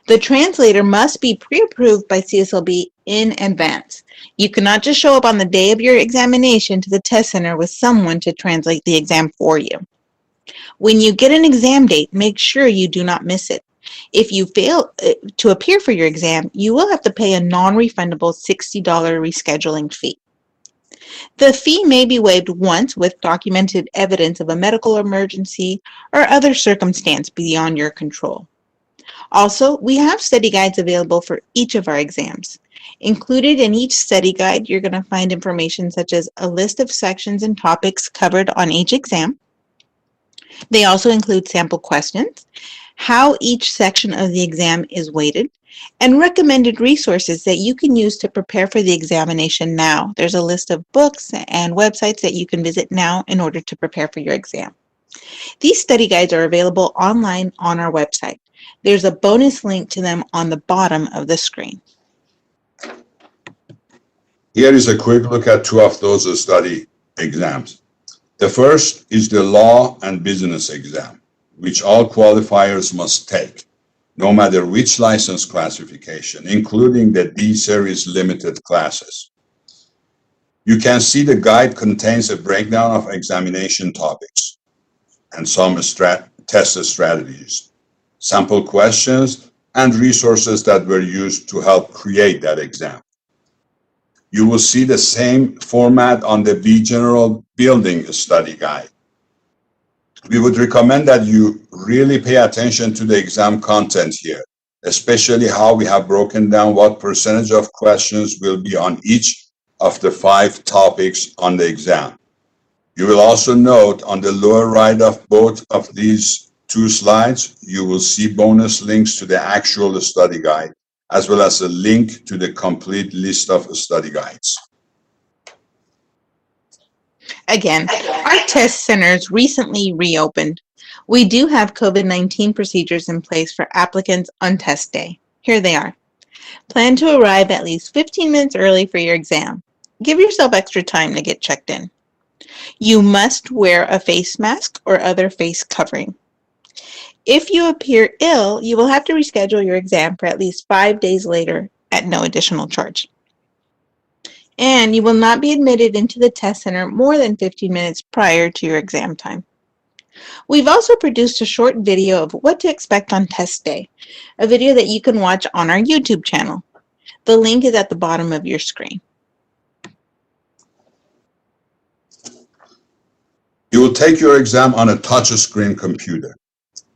The translator must be pre-approved by CSLB in advance. You cannot just show up on the day of your examination to the test center with someone to translate the exam for you. When you get an exam date, make sure you do not miss it. If you fail to appear for your exam, you will have to pay a non-refundable $60 rescheduling fee. The fee may be waived once with documented evidence of a medical emergency or other circumstance beyond your control. Also, we have study guides available for each of our exams. Included in each study guide, you're going to find information such as a list of sections and topics covered on each exam. They also include sample questions, how each section of the exam is weighted, and recommended resources that you can use to prepare for the examination now. There's a list of books and websites that you can visit now in order to prepare for your exam. These study guides are available online on our website. There's a bonus link to them on the bottom of the screen. Here is a quick look at 2 of those study exams. The first is the Law and Business exam, which all qualifiers must take, no matter which license classification, including the D-Series limited classes. You can see the guide contains a breakdown of examination topics and some test strategies, sample questions, and resources that were used to help create that exam. You will see the same format on the B General Building study guide. We would recommend that you really pay attention to the exam content here, especially how we have broken down what percentage of questions will be on each of the 5 topics on the exam. You will also note on the lower right of both of these 2 slides, you will see bonus links to the actual study guide, as well as a link to the complete list of study guides. Again, our test centers recently reopened. We do have COVID-19 procedures in place for applicants on test day. Here they are. Plan to arrive at least 15 minutes early for your exam. Give yourself extra time to get checked in. You must wear a face mask or other face covering. If you appear ill, you will have to reschedule your exam for at least 5 days later at no additional charge. And you will not be admitted into the test center more than 15 minutes prior to your exam time. We've also produced a short video of what to expect on test day, a video that you can watch on our YouTube channel. The link is at the bottom of your screen. You will take your exam on a touch-screen computer.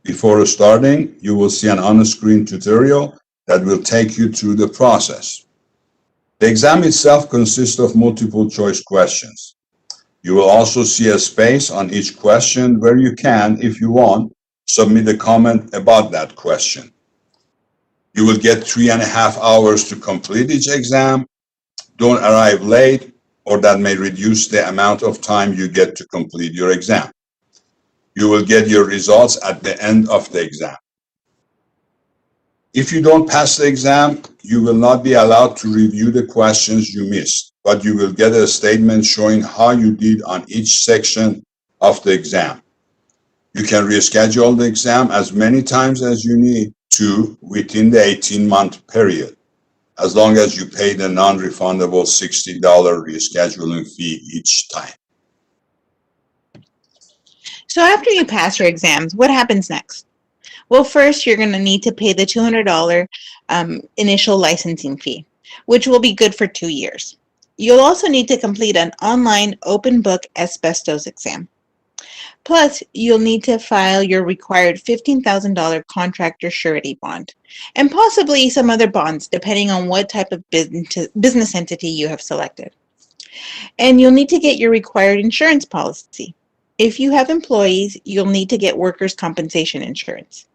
Before starting, you will see an on-screen tutorial that will take you through the process. The exam itself consists of multiple choice questions. You will also see a space on each question where you can, if you want, submit a comment about that question. You will get 3.5 hours to complete each exam. Don't arrive late, or that may reduce the amount of time you get to complete your exam. You will get your results at the end of the exam. If you don't pass the exam, you will not be allowed to review the questions you missed, but you will get a statement showing how you did on each section of the exam. You can reschedule the exam as many times as you need to within the 18-month period, as long as you pay the non-refundable $60 rescheduling fee each time. So after you pass your exams, what happens next? Well, first, you're going to need to pay the $200 initial licensing fee, which will be good for 2 years. You'll also need to complete an online open book asbestos exam. Plus, you'll need to file your required $15,000 contractor surety bond, and possibly some other bonds, depending on what type of business entity you have selected. And you'll need to get your required insurance policy. If you have employees, you'll need to get workers' compensation insurance.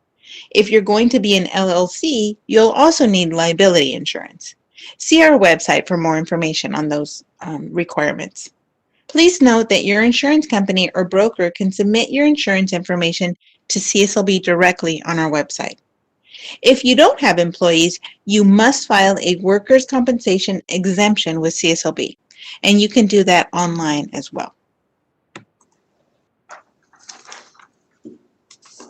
If you're going to be an LLC, you'll also need liability insurance. See our website for more information on those requirements. Please note that your insurance company or broker can submit your insurance information to CSLB directly on our website. If you don't have employees, you must file a workers' compensation exemption with CSLB, and you can do that online as well.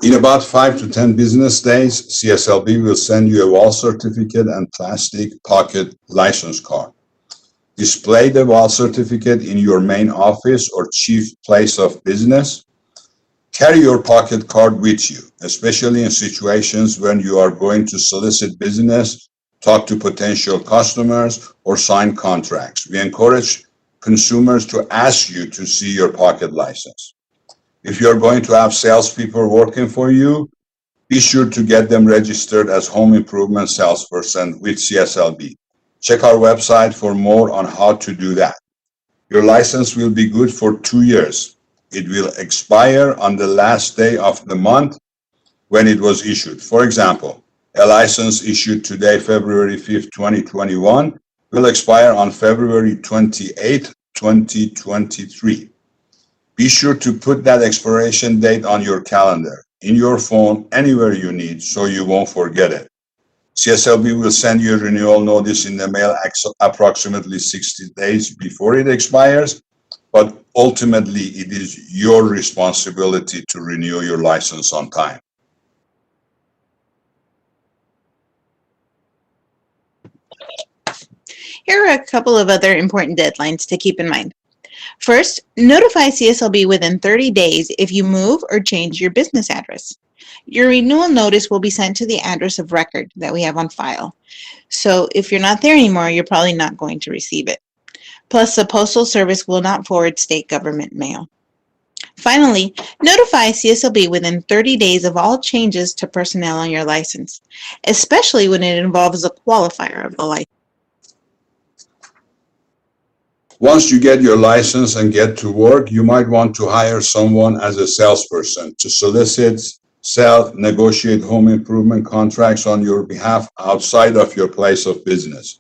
In about 5 to 10 business days, CSLB will send you a wall certificate and plastic pocket license card. Display the wall certificate in your main office or chief place of business. Carry your pocket card with you, especially in situations when you are going to solicit business, talk to potential customers, or sign contracts. We encourage consumers to ask you to see your pocket license. If you're going to have salespeople working for you, be sure to get them registered as home improvement salesperson with CSLB. Check our website for more on how to do that. Your license will be good for 2 years. It will expire on the last day of the month when it was issued. For example, a license issued today, February 5th, 2021, will expire on February 28th, 2023. Be sure to put that expiration date on your calendar, in your phone, anywhere you need, so you won't forget it. CSLB will send you a renewal notice in the mail approximately 60 days before it expires, but ultimately it is your responsibility to renew your license on time. Here are a couple of other important deadlines to keep in mind. First, notify CSLB within 30 days if you move or change your business address. Your renewal notice will be sent to the address of record that we have on file. So if you're not there anymore, you're probably not going to receive it. Plus, the Postal Service will not forward state government mail. Finally, notify CSLB within 30 days of all changes to personnel on your license, especially when it involves a qualifier of the license. Once you get your license and get to work, you might want to hire someone as a salesperson to solicit, sell, negotiate home improvement contracts on your behalf outside of your place of business.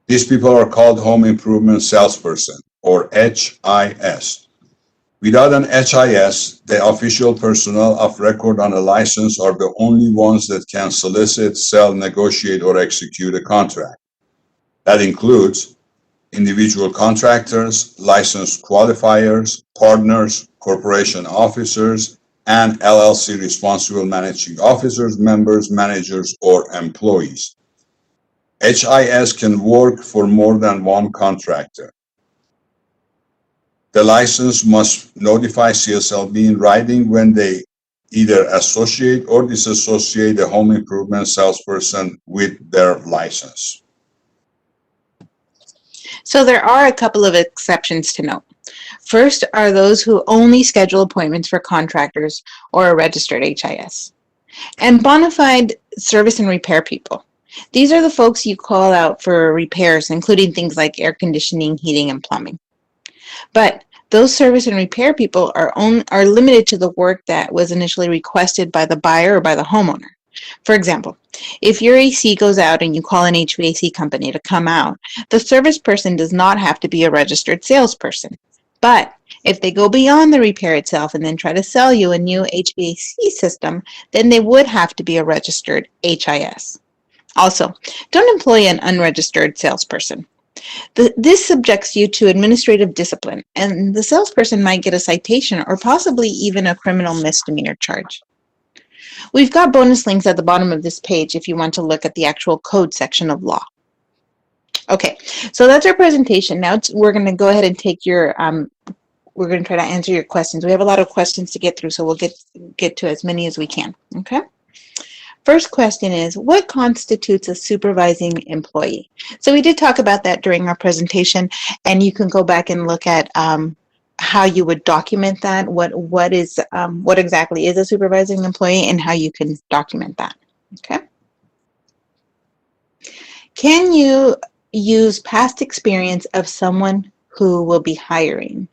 These people are called home improvement salesperson, or HIS. Without an HIS, the official personnel of record on a license are the only ones that can solicit, sell, negotiate, or execute a contract. That includes individual contractors, licensed qualifiers, partners, corporation officers, and LLC responsible managing officers, members, managers, or employees. HIS can work for more than one contractor. The license must notify CSLB in writing when they either associate or disassociate a home improvement salesperson with their license. So there are a couple of exceptions to note. First are those who only schedule appointments for contractors or a registered HIS. And bona fide service and repair people. These are the folks you call out for repairs, including things like air conditioning, heating, and plumbing. But those service and repair people are limited to the work that was initially requested by the buyer or by the homeowner. For example, if your AC goes out and you call an HVAC company to come out, the service person does not have to be a registered salesperson, but If they go beyond the repair itself and then try to sell you a new HVAC system, then they would have to be a registered HIS. Also, don't employ an unregistered salesperson. This subjects you to administrative discipline, and the salesperson might get a citation or possibly even a criminal misdemeanor charge. We've got bonus links at the bottom of this page if you want to look at the actual code section of law. Okay, so that's our presentation. Now we're going to go ahead and take your, we're going to try to answer your questions. We have a lot of questions to get through, so we'll get to as many as we can, okay? First question is, what constitutes a supervising employee? So we did talk about that during our presentation, and you can go back and look at how you would document that, what exactly is a supervising employee, and how you can document that, okay? Can you use past experience of someone who will be hiring?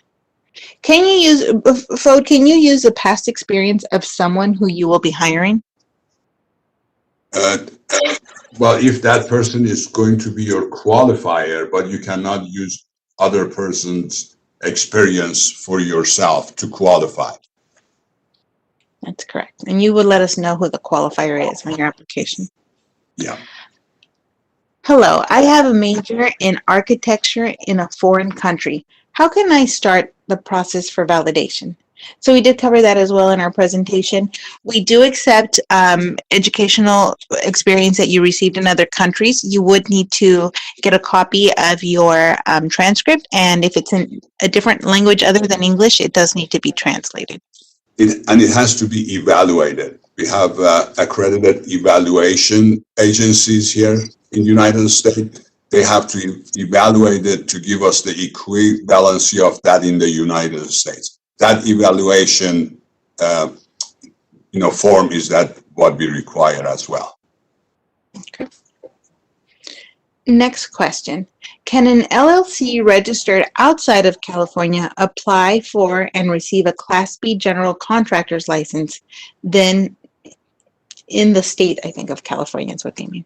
Can you use, Fode, can you use the past experience of someone who you will be hiring? Well, if that person is going to be your qualifier, but you cannot use other person's experience for yourself to qualify. That's correct. And you would let us know who the qualifier is on your application. Yeah. Hello, I have a major in architecture in a foreign country. How can I start the process for validation? So we did cover that as well in our presentation. We do accept educational experience that you received in other countries. You would need to get a copy of your transcript, and if it's in a different language other than English, it does need to be translated. And it has to be evaluated. We have accredited evaluation agencies here in the United States. They have to evaluate it to give us the equivalency of that in the United States. That evaluation, form is that what we require as well. Okay. Next question. Can an LLC registered outside of California apply for and receive a Class B general contractor's license then in the state, I think, of California is what they mean?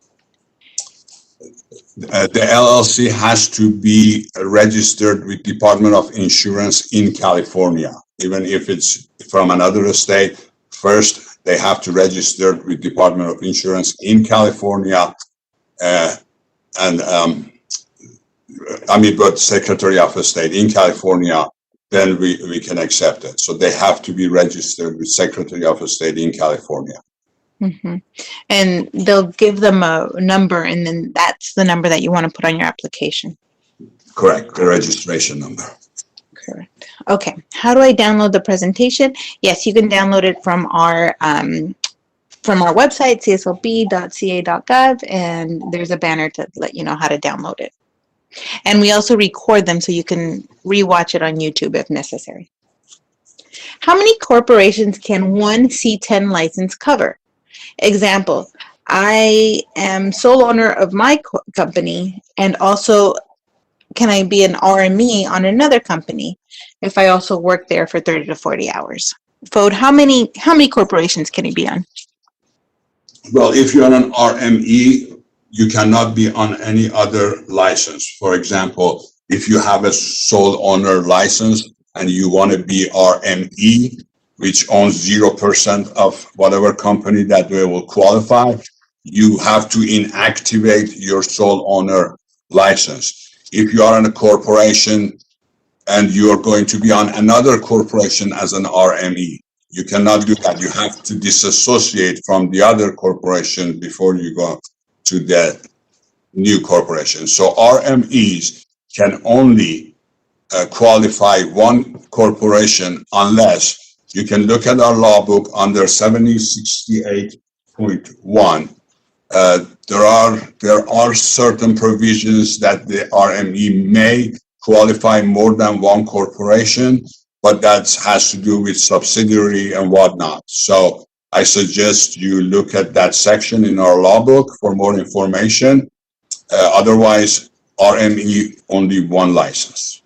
The LLC has to be registered with Department of Insurance in California. Even if it's from another state, first they have to register with Department of Insurance in California, but Secretary of State in California, then we can accept it. So they have to be registered with Secretary of State in California. Mm-hmm. And they'll give them a number, and then that's the number that you want to put on your application. Correct, the registration number. Correct. Okay. How do I download the presentation? Yes, you can download it from our website, cslb.ca.gov, and there's a banner to let you know how to download it. And we also record them so you can rewatch it on YouTube if necessary. How many corporations can one C10 license cover? Example, I am sole owner of my company, and also can I be an RME on another company if I also work there for 30 to 40 hours? Fode, how many corporations can he be on? Well, if you're an RME, you cannot be on any other license. For example, if you have a sole owner license and you want to be RME, which owns 0% of whatever company that will qualify, you have to inactivate your sole owner license. If you are in a corporation and you are going to be on another corporation as an RME, you cannot do that. You have to disassociate from the other corporation before you go to the new corporation. So RMEs can only qualify one corporation unless you can look at our law book under 7068.1. There are certain provisions that the RME may qualify more than one corporation, but that has to do with subsidiary and whatnot. So I suggest you look at that section in our law book for more information. Otherwise, RME only one license.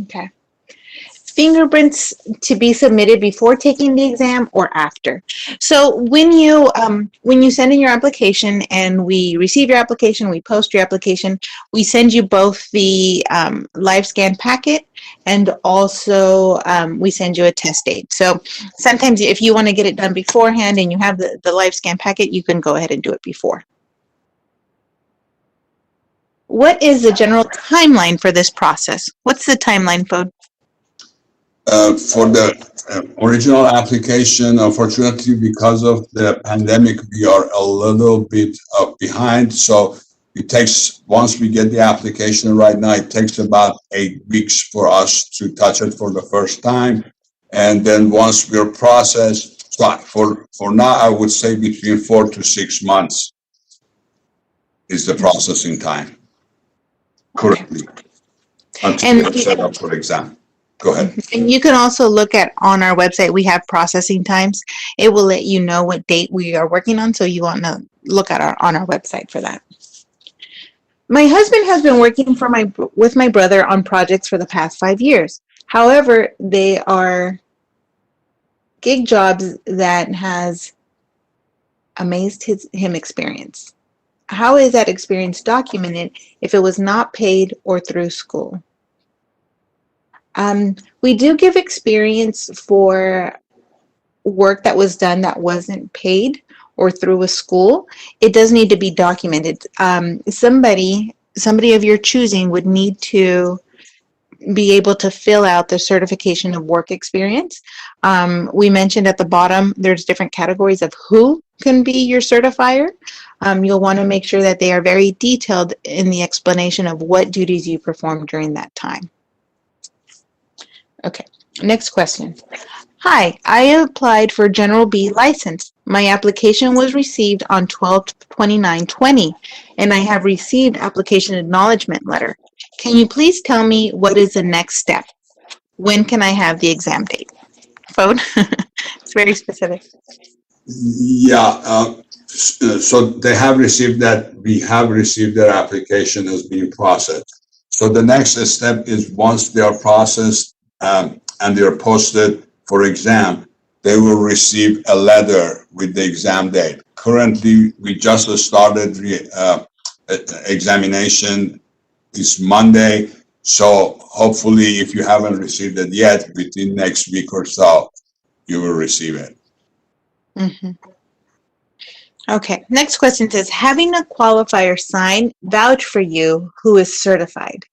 Okay. fingerprints to be submitted before taking the exam or after. So when you send in your application and we receive your application, we post your application, we send you both the live scan packet and also we send you a test date. So sometimes if you want to get it done beforehand and you have the live scan packet, you can go ahead and do it before. What is the general timeline for this process? What's the timeline, Fode? For the original application, unfortunately, because of the pandemic, we are a little bit behind. So it takes, once we get the application right now, it takes about 8 weeks for us to touch it for the first time. And then once we're processed, so for now, I would say between 4 to 6 months is the processing time currently until we're set up for exam. Go ahead. And you can also look at on our website, we have processing times. It will let you know what date we are working on, so you want to look at on our website for that. My husband has been working with my brother on projects for the past 5 years. However, they are gig jobs that has amazed him experience. How is that experience documented if it was not paid or through school? We do give experience for work that was done that wasn't paid or through a school. It does need to be documented. Somebody of your choosing would need to be able to fill out the certification of work experience. We mentioned at the bottom, there's different categories of who can be your certifier. You'll want to make sure that they are very detailed in the explanation of what duties you performed during that time. Okay, next question. Hi, I applied for General B license. My application was received on 12/29/20, and I have received application acknowledgement letter. Can you please tell me what is the next step? When can I have the exam date? Phone? It's very specific. Yeah, so they have received that, we have received their application as being processed. So the next step is once they are processed and they're posted for exam, they will receive a letter with the exam date. Currently, we just started examination this Monday. So hopefully, if you haven't received it yet, within next week or so, you will receive it. Mm-hmm. Okay, next question says, having a qualifier sign vouch for you who is certified.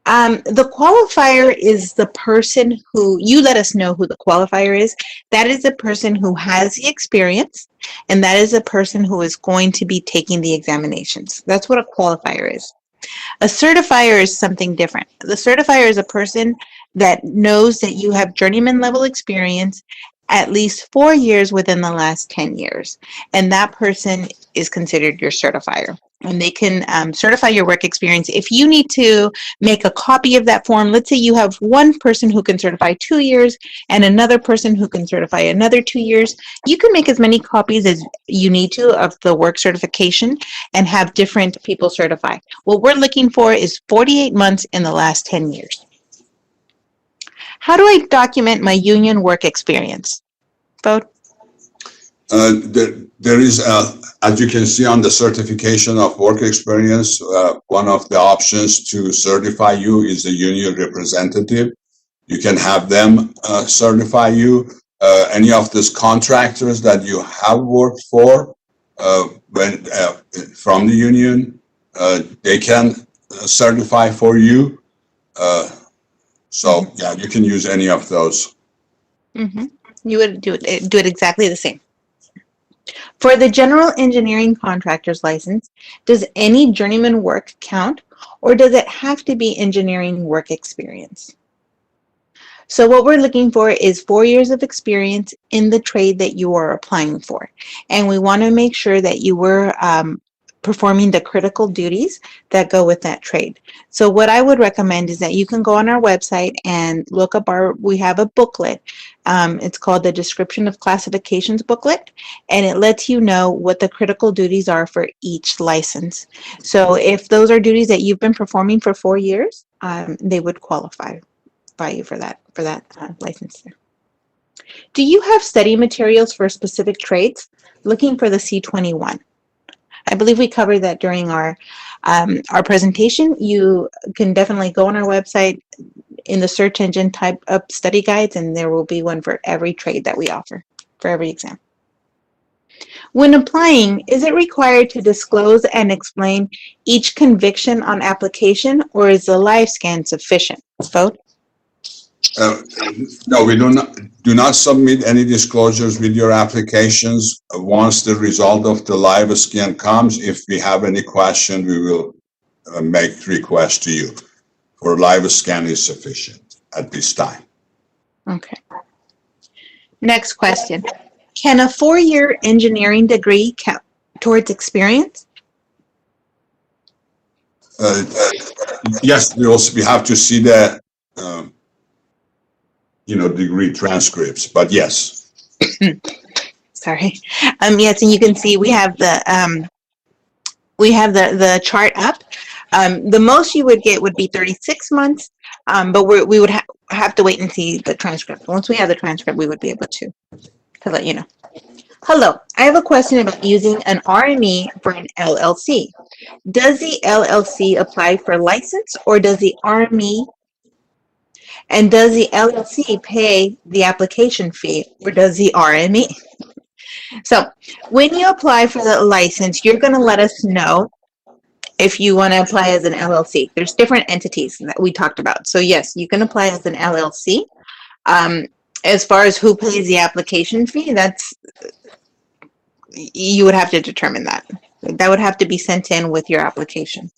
The qualifier is the person who, you let us know who the qualifier is. That is the person who has the experience, and that is the person who is going to be taking the examinations. That's what a qualifier is. A certifier is something different. The certifier is a person that knows that you have journeyman level experience at least 4 years within the last 10 years. And that person is considered your certifier. And they can certify your work experience. If you need to make a copy of that form, let's say you have one person who can certify 2 years and another person who can certify another 2 years, you can make as many copies as you need to of the work certification and have different people certify. What we're looking for is 48 months in the last 10 years. How do I document my union work experience? Vote. There is, as you can see on the certification of work experience, one of the options to certify you is the union representative. You can have them certify you. Any of these contractors that you have worked for from the union, they can certify for you. So yeah, you can use any of those. Mm-hmm. You would do it exactly the same. For the general engineering contractor's license, does any journeyman work count, or does it have to be engineering work experience? So what we're looking for is 4 years of experience in the trade that you are applying for. And we want to make sure that you were performing the critical duties that go with that trade. So what I would recommend is that you can go on our website and look up we have a booklet. It's called the Description of Classifications booklet, and it lets you know what the critical duties are for each license. So if those are duties that you've been performing for 4 years, they would qualify. value for that license there. Do you have study materials for specific trades? Looking for the C21. I believe we covered that during our presentation. You can definitely go on our website in the search engine, type up study guides, and there will be one for every trade that we offer for every exam. When applying, is it required to disclose and explain each conviction on application, or is the live scan sufficient? Vote. No, we do not submit any disclosures with your applications. Once the result of the live scan comes, if we have any question, we will make requests to you. For live scan is sufficient at this time. Okay. Next question. Can a 4-year engineering degree count towards experience? Yes, we have to see the degree transcripts, but yes. Sorry. Yes, and you can see we have the chart up. The most you would get would be 36 months, but we would have to wait and see the transcript. Once we have the transcript, we would be able to let you know. Hello, I have a question about using an RME for an LLC. Does the LLC apply for license, or does the RME? And does the LLC pay the application fee, or does the RME? So when you apply for the license, you're going to let us know if you want to apply as an LLC. There's different entities that we talked about. So yes, you can apply as an LLC. As far as who pays the application fee, you would have to determine that. That would have to be sent in with your application.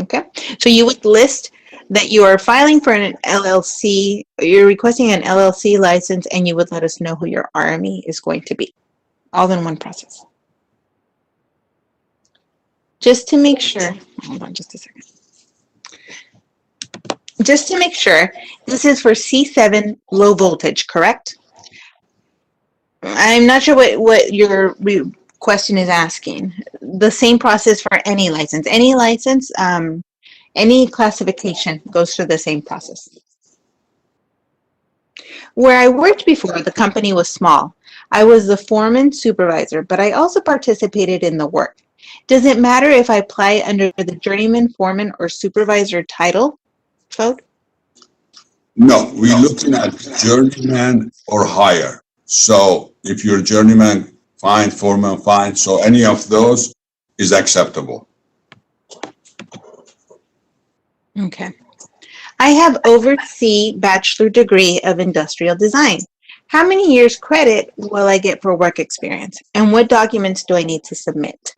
Okay, so you would list that you are filing for an LLC, you're requesting an LLC license, and you would let us know who your RME is going to be, all in one process. Just to make sure, hold on just a second. Just to make sure, this is for C7 low voltage, correct? I'm not sure what your question is asking. The same process for any license. Any license, any classification goes through the same process. Where I worked before, the company was small. I was the foreman supervisor, but I also participated in the work. Does it matter if I apply under the journeyman, foreman, or supervisor title? Vote? No, we're looking at journeyman or higher. So if you're journeyman, fine, foreman, fine. So any of those is acceptable. Okay. I have overseas bachelor degree of industrial design. How many years credit will I get for work experience? And what documents do I need to submit?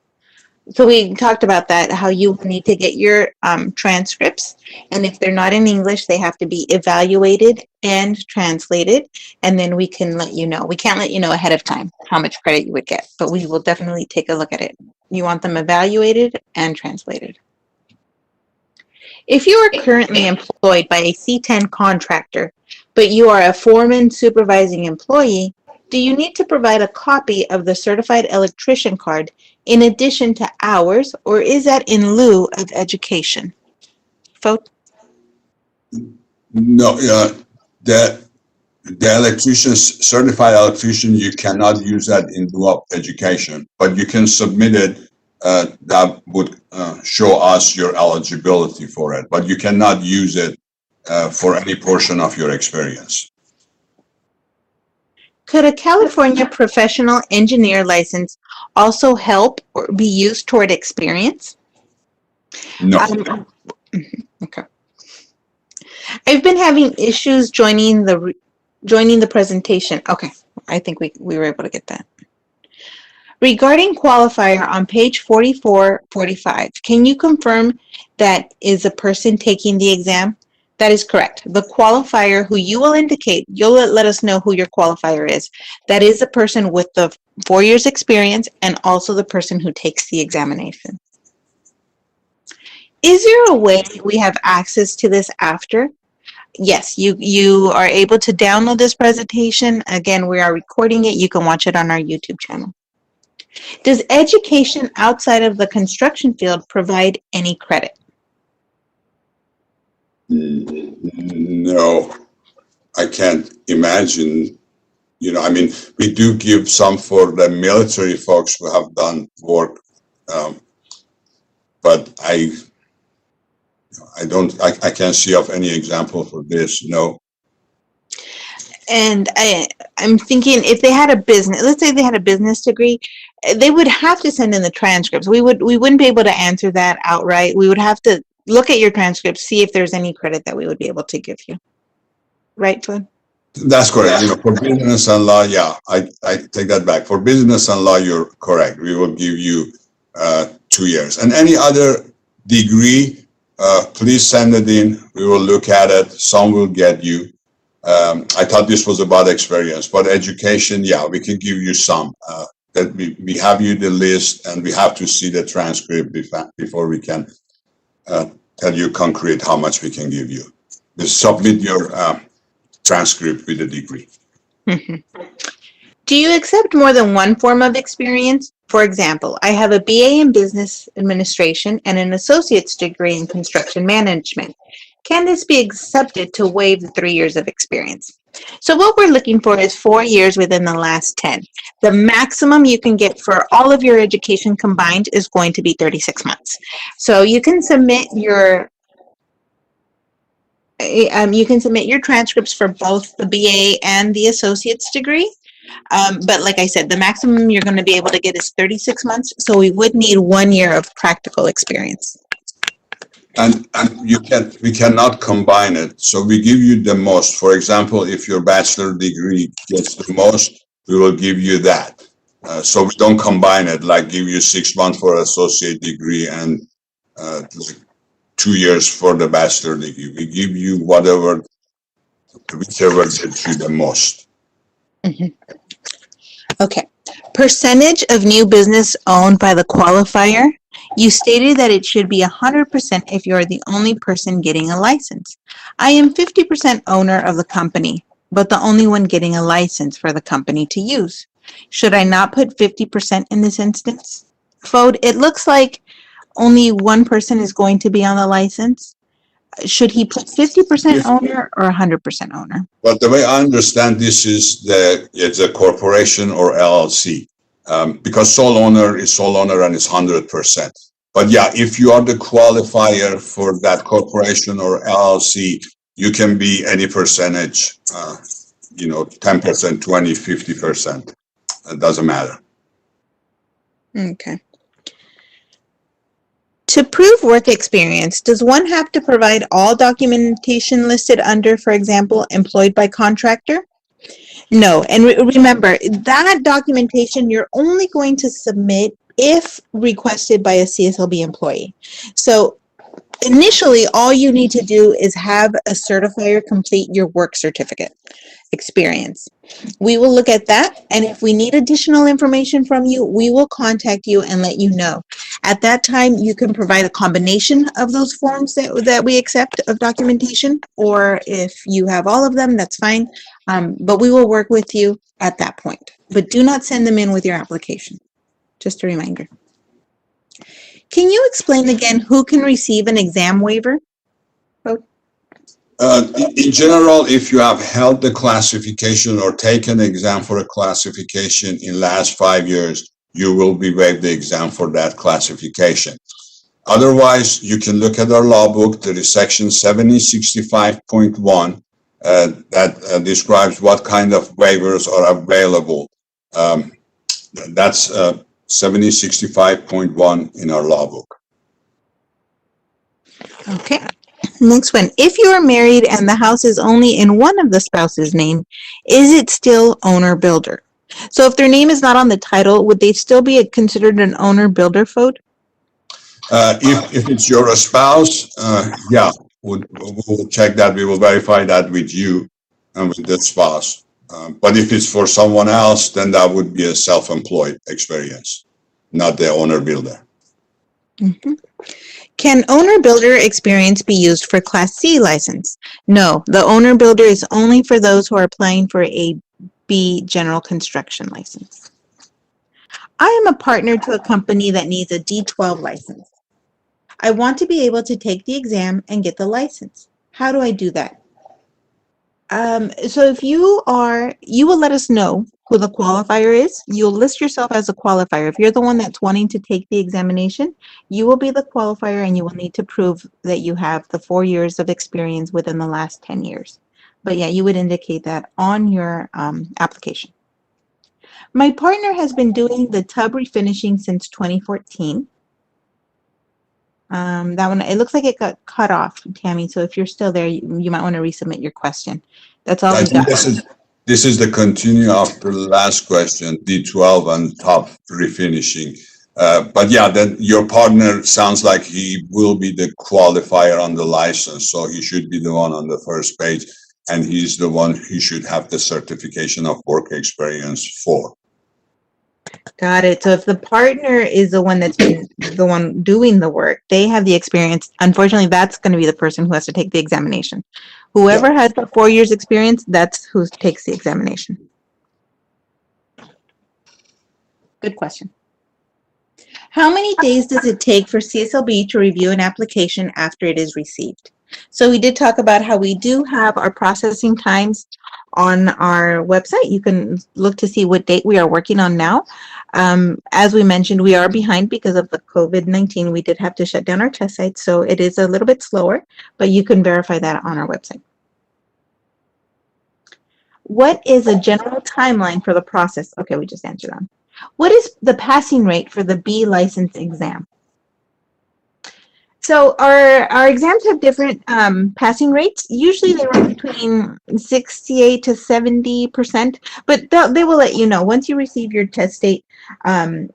So we talked about that, how you need to get your transcripts. And if they're not in English, they have to be evaluated and translated. And then we can let you know. We can't let you know ahead of time how much credit you would get, but we will definitely take a look at it. You want them evaluated and translated. If you are currently employed by a C10 contractor, but you are a foreman supervising employee, do you need to provide a copy of the certified electrician card in addition to hours, or is that in lieu of education? Vote. No, the certified electrician, you cannot use that in lieu of education, but you can submit it. That would show us your eligibility for it, but you cannot use it for any portion of your experience. Could a California professional engineer license also help or be used toward experience? No. Okay. I've been having issues joining the presentation. Okay, I think we were able to get that. Regarding qualifier on page 44-45, can you confirm that is a person taking the exam? That is correct. The qualifier who you will indicate, you'll let us know who your qualifier is. That is the person with the 4 years experience and also the person who takes the examination. Is there a way we have access to this after? Yes, you are able to download this presentation. Again, we are recording it. You can watch it on our YouTube channel. Does education outside of the construction field provide any credit? No, I can't imagine. I mean, we do give some for the military folks who have done work, but I can't see of any example for this. No. And I'm thinking if they had a business, let's say they had a business degree, they would have to send in the transcripts. We wouldn't be able to answer that outright. We would have to look at your transcripts, see if there's any credit that we would be able to give you. Right, Floyd? That's correct. For business and law, yeah, I take that back. For business and law, you're correct. We will give you 2 years. And any other degree, please send it in. We will look at it. Some will get you. I thought this was about experience, but education, yeah, we can give you some. That we have you the list, and we have to see the transcript before we can tell you concrete how much we can give you. Just submit your transcript with a degree. Do you accept more than one form of experience? For example, I have a BA in Business Administration and an associate's degree in Construction Management. Can this be accepted to waive the 3 years of experience? So what we're looking for is 4 years within the last 10. The maximum you can get for all of your education combined is going to be 36 months. So you can submit your transcripts for both the BA and the associate's degree. But like I said, the maximum you're going to be able to get is 36 months. So we would need 1 year of practical experience. And we cannot combine it. So we give you the most. For example, if your bachelor degree gets the most, we will give you that. So we don't combine it, like give you 6 months for associate degree and 2 years for the bachelor degree. We give you whichever gets you the most. Okay. Percentage of new business owned by the qualifier. You stated that it should be 100% if you are the only person getting a license. I am 50% owner of the company, but the only one getting a license for the company to use. Should I not put 50% in this instance? Fode, it looks like only one person is going to be on the license. Should he put 50% owner or 100% owner? But the way I understand this is it's a corporation or LLC. Because sole owner is sole owner and it's 100%. But yeah, if you are the qualifier for that corporation or LLC, you can be any percentage, 10%, 20, 50%. It doesn't matter. Okay. To prove work experience, does one have to provide all documentation listed under, for example, employed by contractor? No, and remember, that documentation you're only going to submit if requested by a CSLB employee. So initially, all you need to do is have a certifier complete your work certificate experience. We will look at that, and if we need additional information from you, we will contact you and let you know. At that time, you can provide a combination of those forms that we accept of documentation, or if you have all of them, that's fine. But we will work with you at that point. But do not send them in with your application. Just a reminder. Can you explain again who can receive an exam waiver? In general, if you have held the classification or taken an exam for a classification in last 5 years, you will be waived the exam for that classification. Otherwise, you can look at our law book. There is section 7065.1 that describes what kind of waivers are available. That's 7065.1 in our law book. Okay. Next one. If you are married and the house is only in one of the spouse's name, is it still owner builder? So if their name is not on the title, would they still be considered an owner builder, Fode? If it's your spouse, yeah, we'll check that. We will verify that with you and with the spouse. But if it's for someone else, then that would be a self-employed experience, not the owner builder. Mm-hmm. Can owner builder experience be used for Class C license? No, the owner builder is only for those who are applying for a B general construction license. I am a partner to a company that needs a D12 license. I want to be able to take the exam and get the license. How do I do that? So if you will let us know who the qualifier is. You'll list yourself as a qualifier. If you're the one that's wanting to take the examination, you will be the qualifier and you will need to prove that you have the 4 years of experience within the last 10 years. But yeah, you would indicate that on your application. My partner has been doing the tub refinishing since 2014. That one, it looks like it got cut off, Tammy. So if you're still there, you might want to resubmit your question. That's all I we think got. this is the continue of the last question, D12 and top refinishing. But yeah, then your partner sounds like he will be the qualifier on the license, so he should be the one on the first page, and he's the one who should have the certification of work experience for. Got it. So if the partner is the one that's been the one doing the work, they have the experience. Unfortunately, that's going to be the person who has to take the examination. Whoever has the 4 years experience, that's who takes the examination. Good question. How many days does it take for CSLB to review an application after it is received? So we did talk about how we do have our processing times on our website. You can look to see what date we are working on now. As we mentioned, we are behind because of the COVID-19. We did have to shut down our test site, so it is a little bit slower, but you can verify that on our website. What is a general timeline for the process? Okay, we just answered that. What is the passing rate for the B license exam? So our exams have different passing rates. Usually they run between 68 to 70%, but they will let you know. Once you receive your test date, they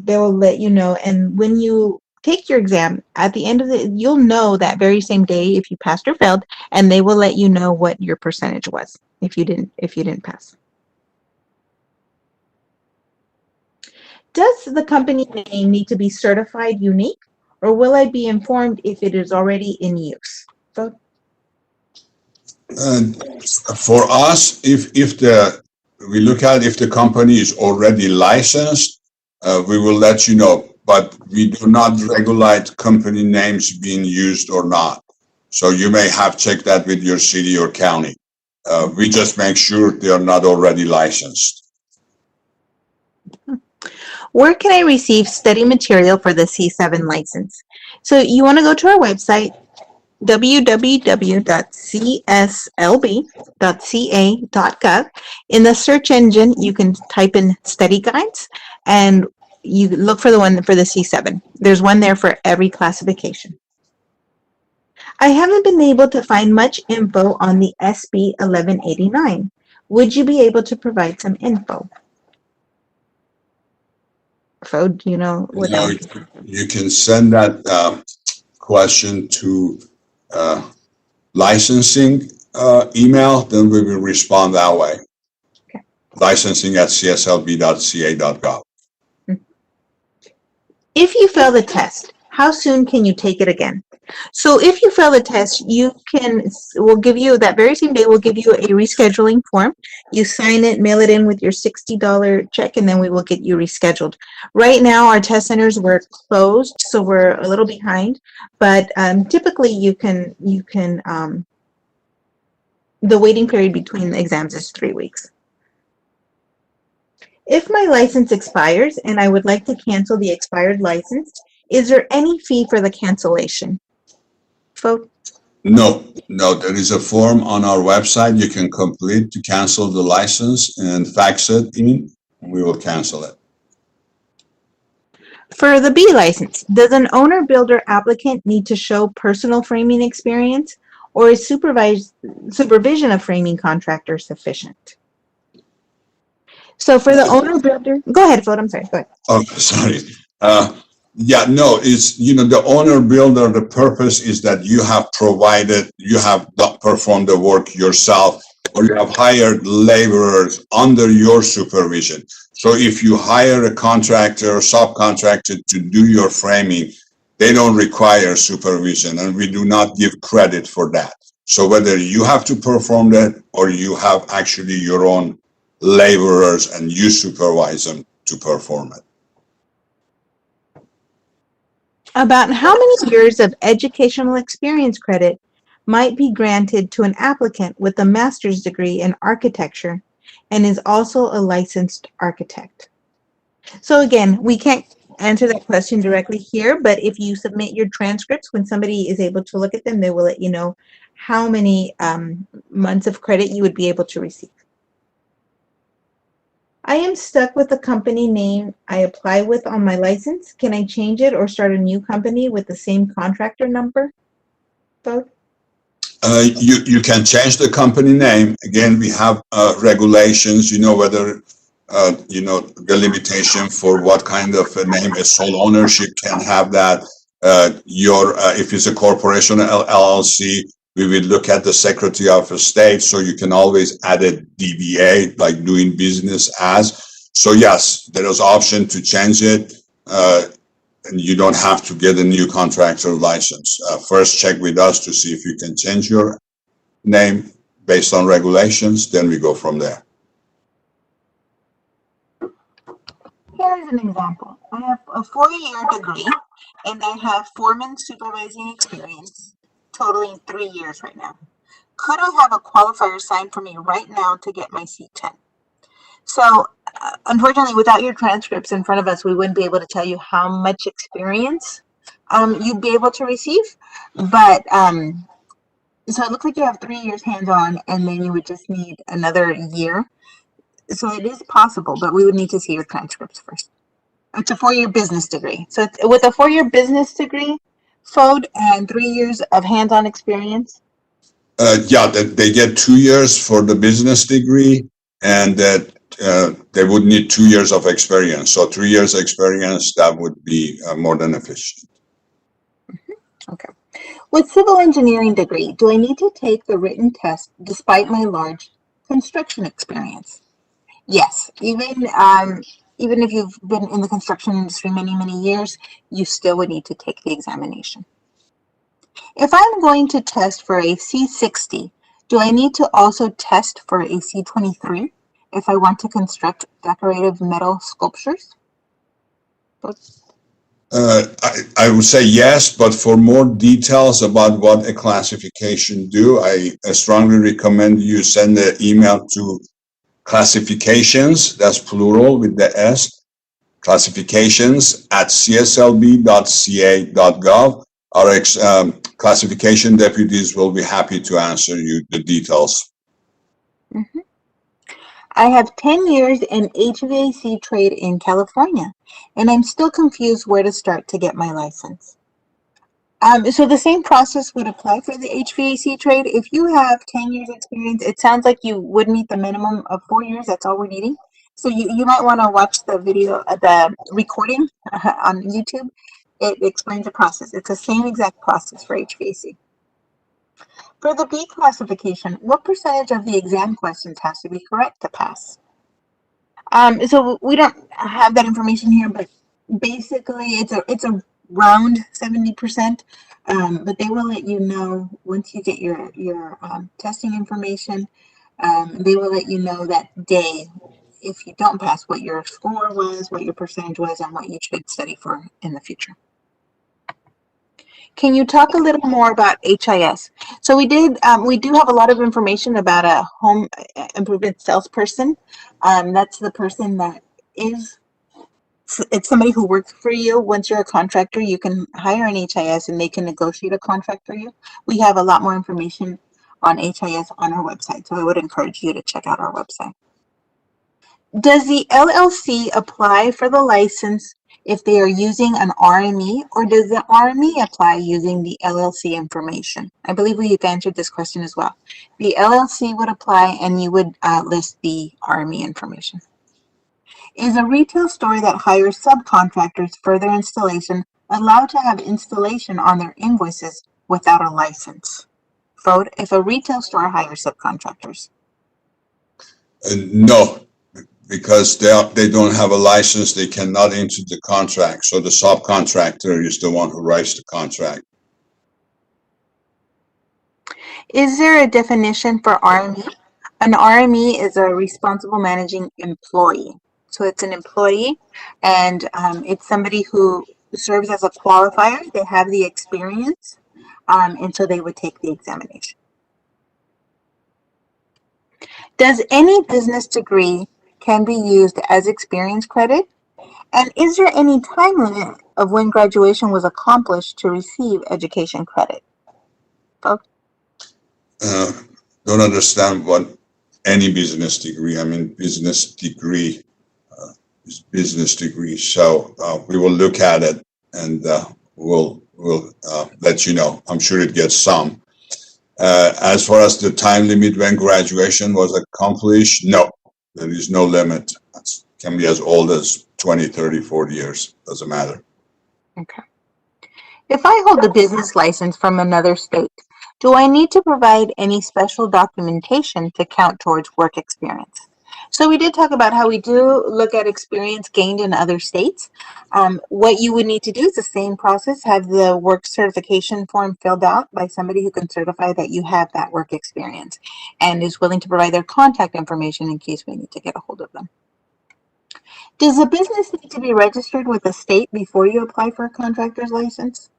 will let you know. And when you take your exam, at the end of it, you'll know that very same day if you passed or failed, and they will let you know what your percentage was if you didn't pass. Does the company name need to be certified unique, or will I be informed if it is already in use? So, For us, if we look at if the company is already licensed, we will let you know. But we do not regulate company names being used or not. So you may have checked that with your city or county. We just make sure they are not already licensed. where can I receive study material for the C7 license? So you want to go to our website, www.cslb.ca.gov. In the search engine, you can type in study guides and you look for the one for the C7. There's one there for every classification. I haven't been able to find much info on the SB 1189. Would you be able to provide some info? So, do you know what that is? You can send that question to licensing email, then we will respond that way. Okay. Licensing@cslb.ca.gov. If you fail the test, how soon can you take it again? So if you fail the test, we'll give you that very same day, we'll give you a rescheduling form. You sign it, mail it in with your $60 check, and then we will get you rescheduled. Right now, our test centers were closed, so we're a little behind, but typically the waiting period between the exams is 3 weeks. If my license expires and I would like to cancel the expired license, is there any fee for the cancellation? Vote. No, there is a form on our website you can complete to cancel the license and fax it in, and we will cancel it. For the B license, does an owner-builder applicant need to show personal framing experience, or is supervision of framing contractor sufficient? So for the owner-builder, go ahead, Float, I'm sorry, go ahead. Oh, sorry. Yeah, no, it's, the owner builder, the purpose is that you have performed the work yourself, or you have hired laborers under your supervision. So if you hire a contractor or subcontractor to do your framing, they don't require supervision, and we do not give credit for that. So whether you have to perform that or you have actually your own laborers and you supervise them to perform it. About how many years of educational experience credit might be granted to an applicant with a master's degree in architecture and is also a licensed architect. So again, we can't answer that question directly here, but if you submit your transcripts, when somebody is able to look at them, they will let you know how many months of credit you would be able to receive. I am stuck with the company name I apply with on my license. Can I change it or start a new company with the same contractor number? Vote. You can change the company name. Again, we have regulations, whether, the limitation for what kind of a name a sole ownership can have that. If it's a corporation LLC, we will look at the Secretary of State, so you can always add a DBA, like doing business as. So yes, there is option to change it. And you don't have to get a new contractor license. First, check with us to see if you can change your name based on regulations, then we go from there. Here's an example. I have a 4-year degree and I have foreman supervising experience totaling 3 years right now. Could I have a qualifier signed for me right now to get my C10? So unfortunately, without your transcripts in front of us, we wouldn't be able to tell you how much experience you'd be able to receive. But so it looks like you have 3 years hands-on, and then you would just need another year. So it is possible, but we would need to see your transcripts first. It's a 4-year business degree. So with a 4-year business degree, FODE, and 3 years of hands-on experience. Yeah, they get 2 years for the business degree, and that they would need 2 years of experience. So 3 years experience, that would be more than efficient. Okay. With civil engineering degree, do I need to take the written test despite my large construction experience? Yes. Even if you've been in the construction industry many years, you still would need to take the examination. If I'm going to test for a C60, do I need to also test for a C23 if I want to construct decorative metal sculptures? I would say yes, but for more details about what a classification do, I strongly recommend you send an email to Classifications, that's plural with the S, classifications at cslb.ca.gov. Our classification deputies will be happy to answer you the details. Mm-hmm. I have 10 years in HVAC trade in California, and I'm still confused where to start to get my license. So the same process would apply for the HVAC trade. If you have 10 years experience, it sounds like you would meet the minimum of 4 years. That's all we're needing. So you might want to watch the video, the recording on YouTube. It explains the process. It's the same exact process for HVAC. For the B classification, what percentage of the exam questions has to be correct to pass? So we don't have that information here, but basically it's a around 70%, but they will let you know once you get your testing information. They will let you know that day if you don't pass what your score was, what your percentage was, and what you should study for in the future. Can you talk a little more about HIS? So we do have a lot of information about a home improvement salesperson. That's the person that it's somebody who works for you. Once you're a contractor, you can hire an HIS and they can negotiate a contract for you. We have a lot more information on HIS on our website, so I would encourage you to check out our website. Does the LLC apply for the license if they are using an RME, or does the RME apply using the LLC information? I believe we've answered this question as well. The LLC would apply and you would list the RME information. Is a retail store that hires subcontractors for their installation allowed to have installation on their invoices without a license? Vote if a retail store hires subcontractors. No. Because they don't have a license, they cannot enter the contract. So the subcontractor is the one who writes the contract. Is there a definition for RME? An RME is a responsible managing employee. So it's an employee, and it's somebody who serves as a qualifier. They have the experience. and so they would take the examination. Does any business degree can be used as experience credit? And is there any time limit of when graduation was accomplished to receive education credit? Folks? Don't understand what any business degree. I mean, business degree is business degree. So we will look at it and we'll let you know. I'm sure it gets some. As far as the time limit when graduation was accomplished, no, there is no limit. It can be as old as 20, 30, 40 years. Doesn't matter. Okay. If I hold a business license from another state, do I need to provide any special documentation to count towards work experience? So we did talk about how we do look at experience gained in other states. What you would need to do is the same process, have the work certification form filled out by somebody who can certify that you have that work experience and is willing to provide their contact information in case we need to get a hold of them. Does a business need to be registered with the state before you apply for a contractor's license?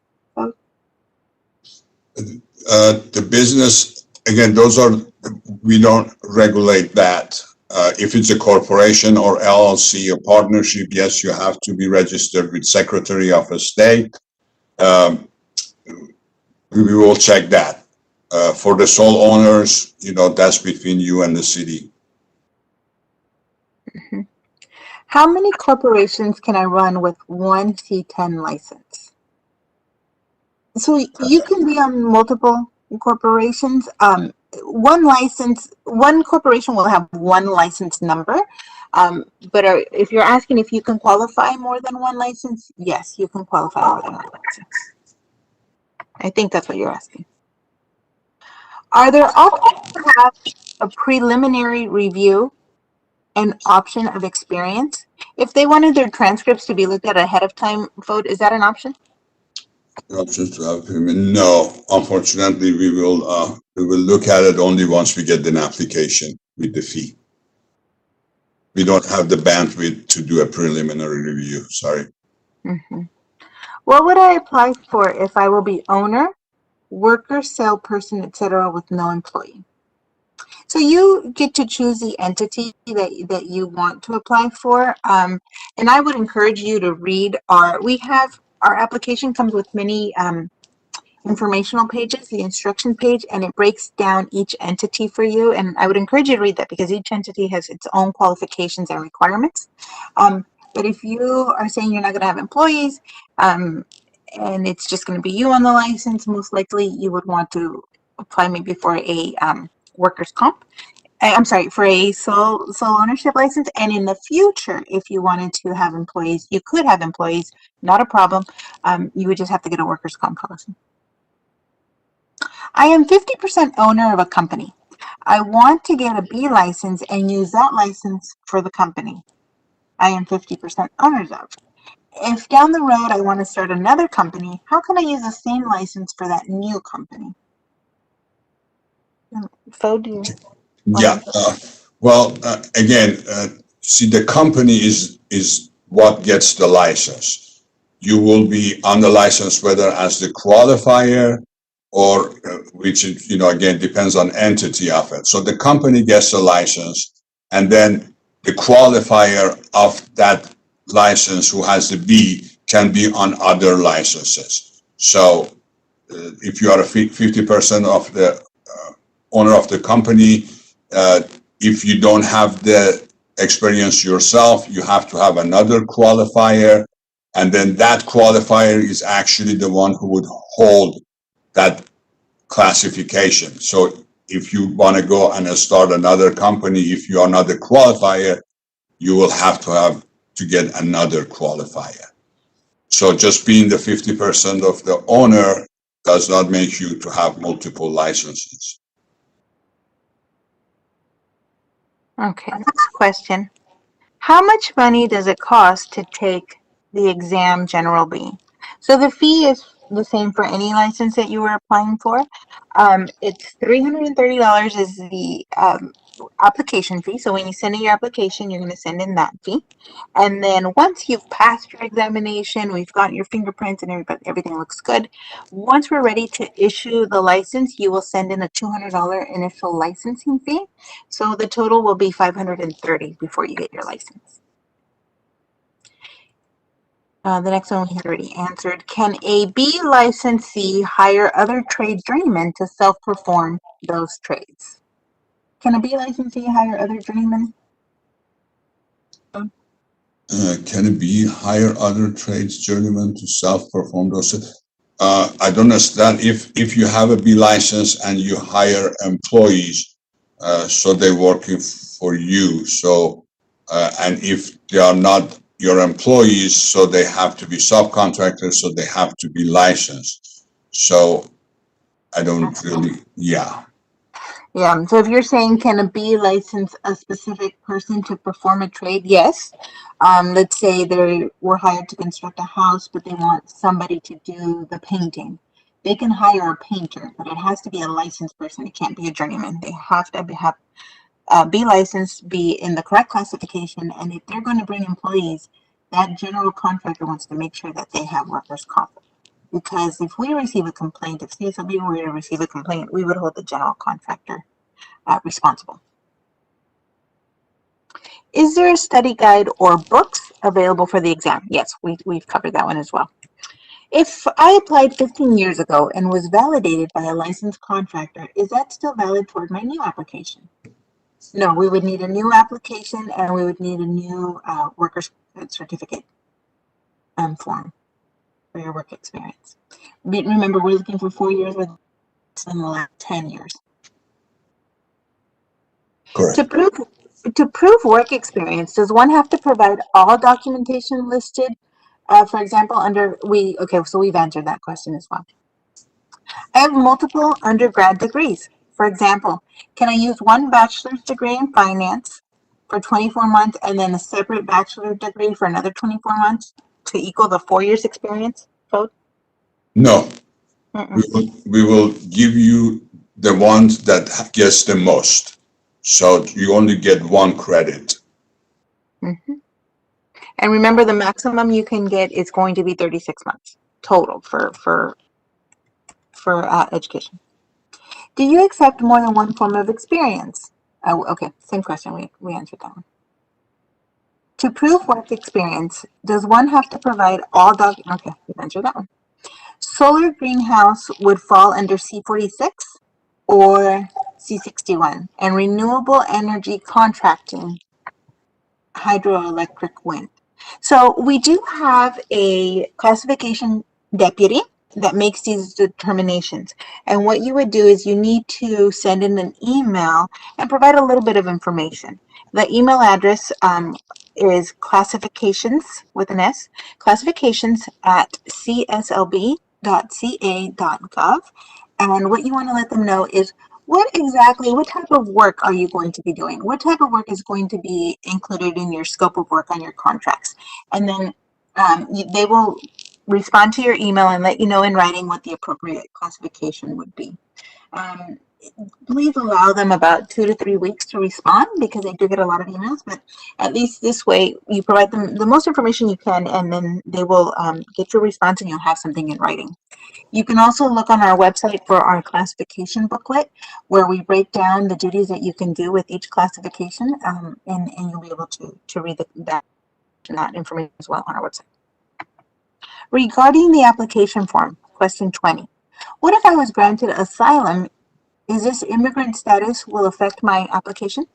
The business, again, we don't regulate that. If it's a corporation or LLC, a partnership, yes, you have to be registered with Secretary of State. We will check that. For the sole owners, that's between you and the city. Mm-hmm. How many corporations can I run with one C10 license? So you can be on multiple corporations. One corporation will have one license number. But if you're asking if you can qualify more than one license, yes, you can qualify more than one license. I think that's what you're asking. Are there options to have a preliminary review and option of experience? If they wanted their transcripts to be looked at ahead of time, vote, is that an option? Options to have him. No, unfortunately, we will look at it only once we get an application with the fee. We don't have the bandwidth to do a preliminary review. Sorry. Mm-hmm. What would I apply for if I will be owner, worker, salesperson, etc., with no employee? So you get to choose the entity that you want to apply for. And I would encourage you to read our application comes with many informational pages, the instruction page, and it breaks down each entity for you. And I would encourage you to read that because each entity has its own qualifications and requirements. But if you are saying you're not going to have employees and it's just going to be you on the license, most likely you would want to apply maybe for a workers' comp. I'm sorry, for a sole ownership license. And in the future, if you wanted to have employees, you could have employees, not a problem. You would just have to get a workers' comp policy. I am 50% owner of a company. I want to get a B license and use that license for the company I am 50% owners of. If down the road I want to start another company, how can I use the same license for that new company? Fo, do you? Yeah. Again, see, the company is what gets the license. You will be on the license whether as the qualifier or which, again, depends on entity of it. So the company gets the license, and then the qualifier of that license who has the B can be on other licenses. So if you are a 50% of the owner of the company, if you don't have the experience yourself, you have to have another qualifier, and then that qualifier is actually the one who would hold that classification. So if you want to go and start another company, if you are not the qualifier, you will have to get another qualifier. So just being the 50% of the owner does not make you to have multiple licenses. Okay, next question. How much money does it cost to take the exam General B? So the fee is the same for any license that you were applying for. It's $330 is the application fee. So when you send in your application, you're going to send in that fee. And then once you've passed your examination, we've got your fingerprints and everything looks good. Once we're ready to issue the license, you will send in a $200 initial licensing fee. So the total will be $530 before you get your license. The next one we had already answered. Can a B licensee hire other trade journeymen to self-perform those trades? Can a B licensee hire other journeymen? Can it be hire other trades journeymen to self-perform those? I don't understand if you have a B license and you hire employees, so they're working for you. So, and if they are not your employees, so they have to be subcontractors, so they have to be licensed. So I don't really, yeah. Yeah, so if you're saying can a B license a specific person to perform a trade? Yes. Let's say they were hired to construct a house, but they want somebody to do the painting. They can hire a painter, but it has to be a licensed person. It can't be a journeyman. They have to have be licensed, be in the correct classification, and if they're going to bring employees, that general contractor wants to make sure that they have workers' comp. Because if we receive a complaint, if CSLB were to receive a complaint, we would hold the general contractor responsible. Is there a study guide or books available for the exam? Yes, we've covered that one as well. If I applied 15 years ago and was validated by a licensed contractor, is that still valid toward my new application? No, we would need a new application and we would need a new workers' certificate form for your work experience. Remember, we're looking for 4 years with in the last 10 years. Correct. To prove work experience, does one have to provide all documentation listed? For example, so we've answered that question as well. I have multiple undergrad degrees. For example, can I use one bachelor's degree in finance for 24 months and then a separate bachelor's degree for another 24 months to equal the 4 years experience code? No. We will give you the ones that gets the most. So you only get 1 credit. Mm-hmm. And remember, the maximum you can get is going to be 36 months total for education. Do you accept more than one form of experience? Oh, okay, same question. We answered that one. To prove work experience, does one have to provide all documents? Okay, we answered that one. Solar greenhouse would fall under C46 or C61, and renewable energy contracting, hydroelectric wind. So we do have a classification deputy that makes these determinations. And what you would do is you need to send in an email and provide a little bit of information. The email address is classifications with an S, classifications@cslb.ca.gov. And what you want to let them know is what type of work are you going to be doing? What type of work is going to be included in your scope of work on your contracts? And then they will respond to your email and let you know in writing what the appropriate classification would be. Please allow them about 2 to 3 weeks to respond because they do get a lot of emails, but at least this way you provide them the most information you can and then they will get your response and you'll have something in writing. You can also look on our website for our classification booklet where we break down the duties that you can do with each classification and you'll be able to read that information as well on our website. Regarding the application form, question 20. What if I was granted asylum? Is this immigrant status will affect my application?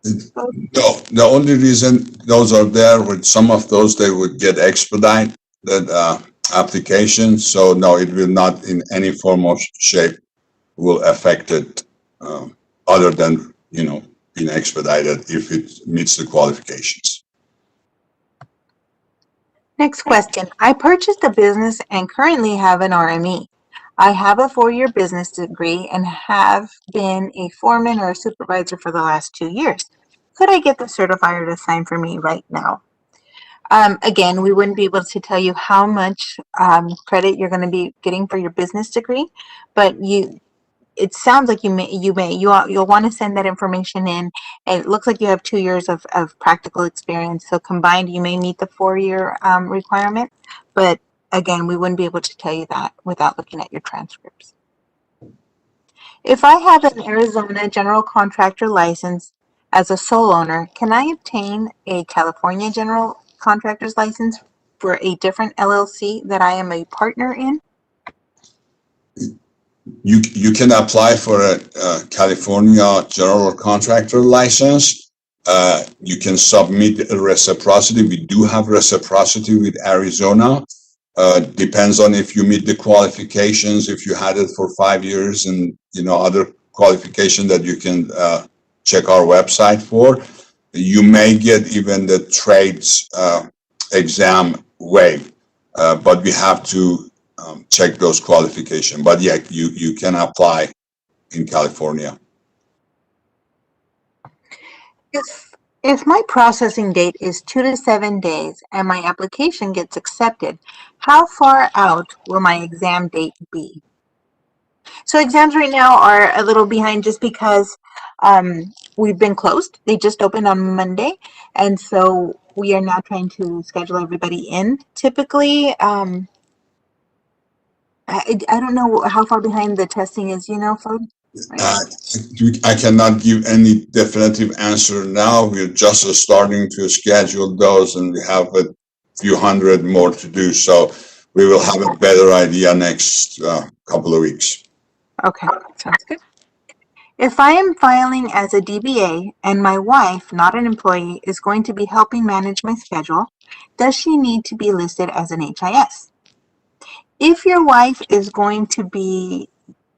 No, the only reason those are there with some of those, they would get expedited that application. So no, it will not in any form or shape will affect it other than, being expedited if it meets the qualifications. Next question. I purchased a business and currently have an RME. I have a 4-year business degree and have been a foreman or a supervisor for the last 2 years. Could I get the certifier to sign for me right now? Again, we wouldn't be able to tell you how much credit you're going to be getting for your business degree, but it sounds like you'll want to send that information in. And it looks like you have 2 years of practical experience. So combined, you may meet the 4-year requirement. But again, we wouldn't be able to tell you that without looking at your transcripts. If I have an Arizona general contractor license as a sole owner, can I obtain a California general contractor's license for a different LLC that I am a partner in? You can apply for a California general contractor license. You can submit a reciprocity. We do have reciprocity with Arizona. Depends on if you meet the qualifications, if you had it for 5 years, and other qualification that you can check our website for. You may get even the trades exam waived, but we have to check those qualifications. But yeah, you can apply in California. If my processing date is 2 to 7 days and my application gets accepted, how far out will my exam date be? So exams right now are a little behind just because we've been closed. They just opened on Monday, and so we are now trying to schedule everybody in. Typically, I don't know how far behind the testing is, Fod? I cannot give any definitive answer now. We're just starting to schedule those, and we have a few hundred more to do. So we will have a better idea next couple of weeks. Okay, sounds good. If I am filing as a DBA and my wife, not an employee, is going to be helping manage my schedule, does she need to be listed as an HIS? If your wife is going to be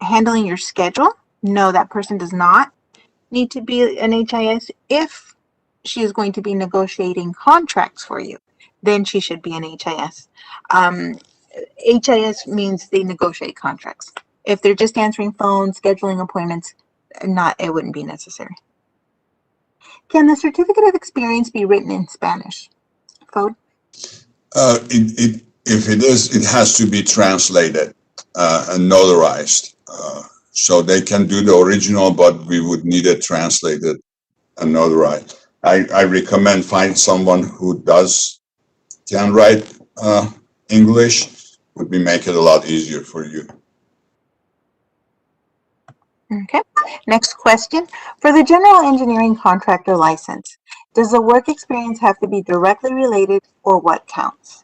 handling your schedule, no, that person does not need to be an HIS. If she is going to be negotiating contracts for you, then she should be an HIS. HIS means they negotiate contracts. If they're just answering phones, scheduling appointments, it wouldn't be necessary. Can the certificate of experience be written in Spanish? Fode? If it is, it has to be translated and notarized. So they can do the original, but we would need it translated and notarized. I recommend find someone who can write English. Would make it a lot easier for you. Okay. Next question. For the general engineering contractor license, does the work experience have to be directly related, or what counts?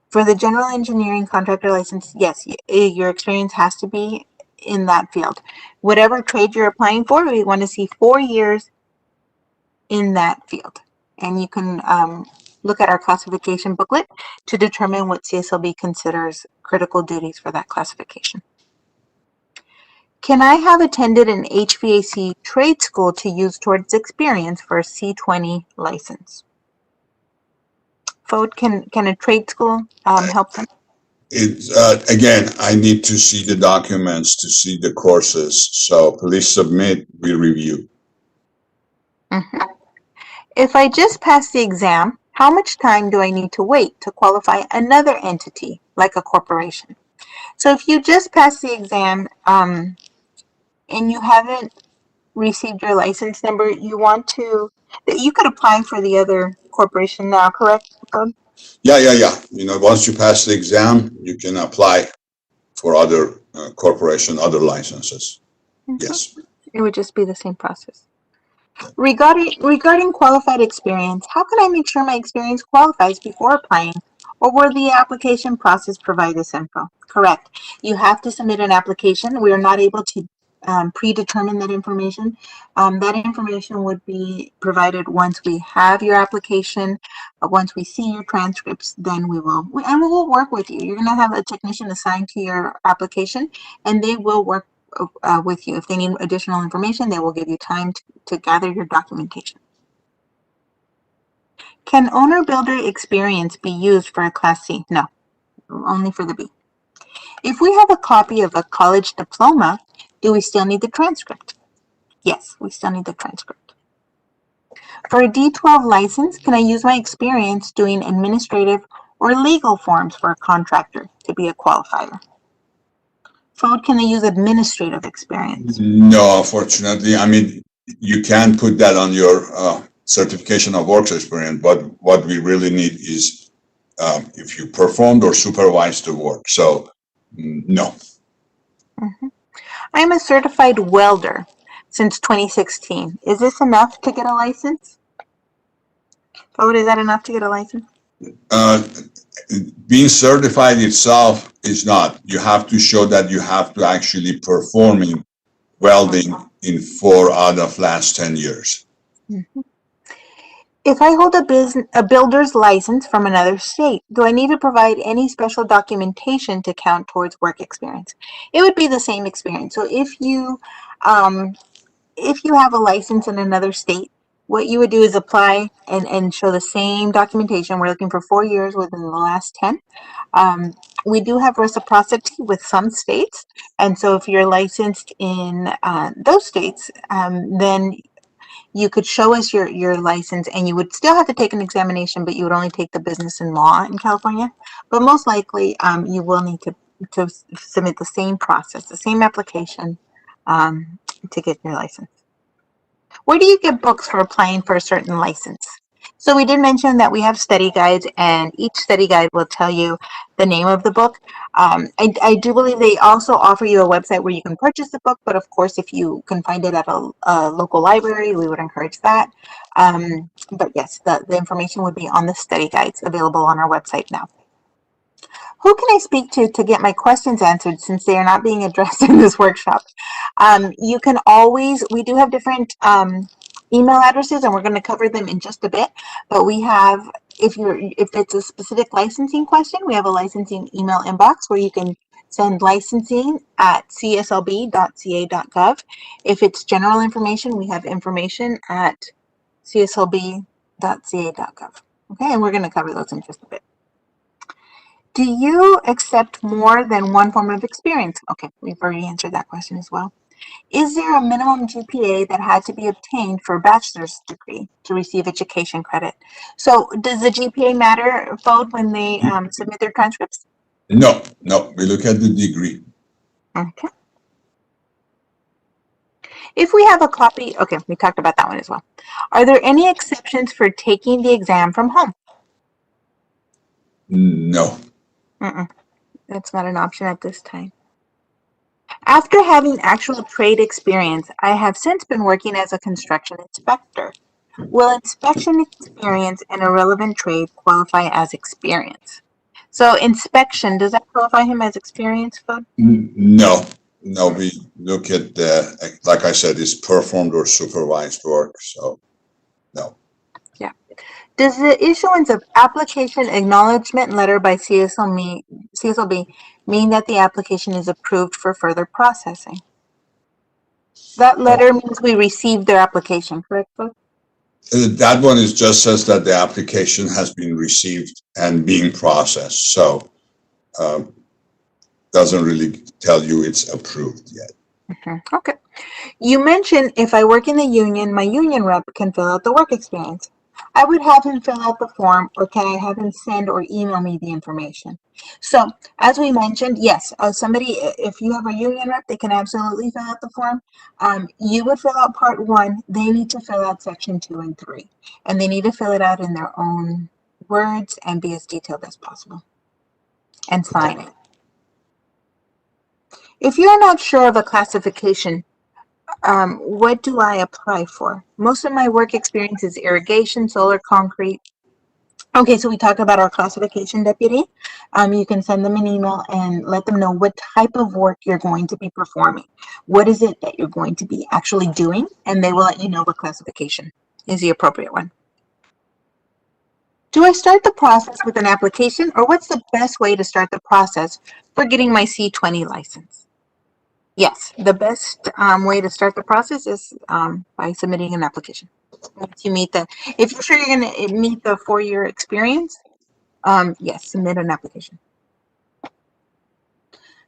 For the general engineering contractor license, yes, your experience has to be in that field. Whatever trade you're applying for, we want to see 4 years in that field. And you can look at our classification booklet to determine what CSLB considers critical duties for that classification. Can I have attended an HVAC trade school to use towards experience for a C20 license? Fode, can a trade school help them? Again, I need to see the documents to see the courses. So please submit, we review. Mm-hmm. If I just pass the exam, how much time do I need to wait to qualify another entity, like a corporation? So if you just pass the exam and you haven't received your license number, you could apply for the other corporation now, correct? Yeah. Once you pass the exam, you can apply for other corporation, other licenses. Mm-hmm. Yes. It would just be the same process. Regarding qualified experience, how can I make sure my experience qualifies before applying, or will the application process provide this info? Correct. You have to submit an application. We are not able to predetermine that information. That information would be provided once we have your application. Once we see your transcripts, then we will work with you. You're going to have a technician assigned to your application, and they will work with you. If they need additional information, they will give you time to gather your documentation. Can owner-builder experience be used for a Class C? No, only for the B. If we have a copy of a college diploma, do we still need the transcript? Yes, we still need the transcript. For a D12 license, can I use my experience doing administrative or legal forms for a contractor to be a qualifier? Fode, can they use administrative experience? No, unfortunately. I mean, you can put that on your certification of work experience, but what we really need is if you performed or supervised the work. So, no. I'm a certified welder since 2016. Is this enough to get a license? Fode, is that enough to get a license? Being certified itself is not. You have to show that you have to actually performing welding in 4 out of last 10 years. If I hold a builder's license from another state, do I need to provide any special documentation to count towards work experience? It would be the same experience. So if you have a license in another state, what you would do is apply and show the same documentation. We're looking for 4 years within the last 10. We do have reciprocity with some states. And so if you're licensed in those states, then you could show us your license, and you would still have to take an examination, but you would only take the business and law in California. But most likely, you will need to submit the same process, the same application to get your license. Where do you get books for applying for a certain license? So we did mention that we have study guides, and each study guide will tell you the name of the book. I do believe they also offer you a website where you can purchase the book, but of course, if you can find it at a local library, we would encourage that. But yes, the information would be on the study guides available on our website now. Who can I speak to get my questions answered, since they are not being addressed in this workshop? You can always, we do have different email addresses, and we're going to cover them in just a bit, but we have, if it's a specific licensing question, we have a licensing email inbox where you can send licensing at cslb.ca.gov. If it's general information, we have information at cslb.ca.gov. Okay, and we're going to cover those in just a bit. Do you accept more than one form of experience? Okay, we've already answered that question as well. Is there a minimum GPA that had to be obtained for a bachelor's degree to receive education credit? So does the GPA matter, Fode, when they submit their transcripts? No, we look at the degree. Okay. If we have a copy, okay, we talked about that one as well. Are there any exceptions for taking the exam from home? No. That's not an option at this time. After having actual trade experience, I have since been working as a construction inspector. Will inspection experience in a relevant trade qualify as experience? So inspection, does that qualify him as experience, Fode? No, we look at the, like I said, it's performed or supervised work, so no. Yeah. Does the issuance of application acknowledgement letter by CSLB mean that the application is approved for further processing? That letter means we received their application, correct, Fode? That one is just says that the application has been received and being processed, so doesn't really tell you it's approved yet. Okay. You mentioned if I work in the union, my union rep can fill out the work experience. I would have him fill out the form, or can I have him send or email me the information? So as we mentioned, yes, somebody, if you have a union rep, they can absolutely fill out the form. You would fill out part 1. They need to fill out section 2 and 3, and they need to fill it out in their own words and be as detailed as possible, and sign it. If you're not sure of a classification, what do I apply for? Most of my work experience is irrigation, solar, concrete. Okay, so we talked about our classification deputy. You can send them an email and let them know what type of work you're going to be performing. What is it that you're going to be actually doing? And they will let you know what classification is the appropriate one. Do I start the process with an application, or what's the best way to start the process for getting my C20 license? Yes, the best way to start the process is by submitting an application. Once you meet if you're sure you're going to meet the 4-year experience, yes, submit an application.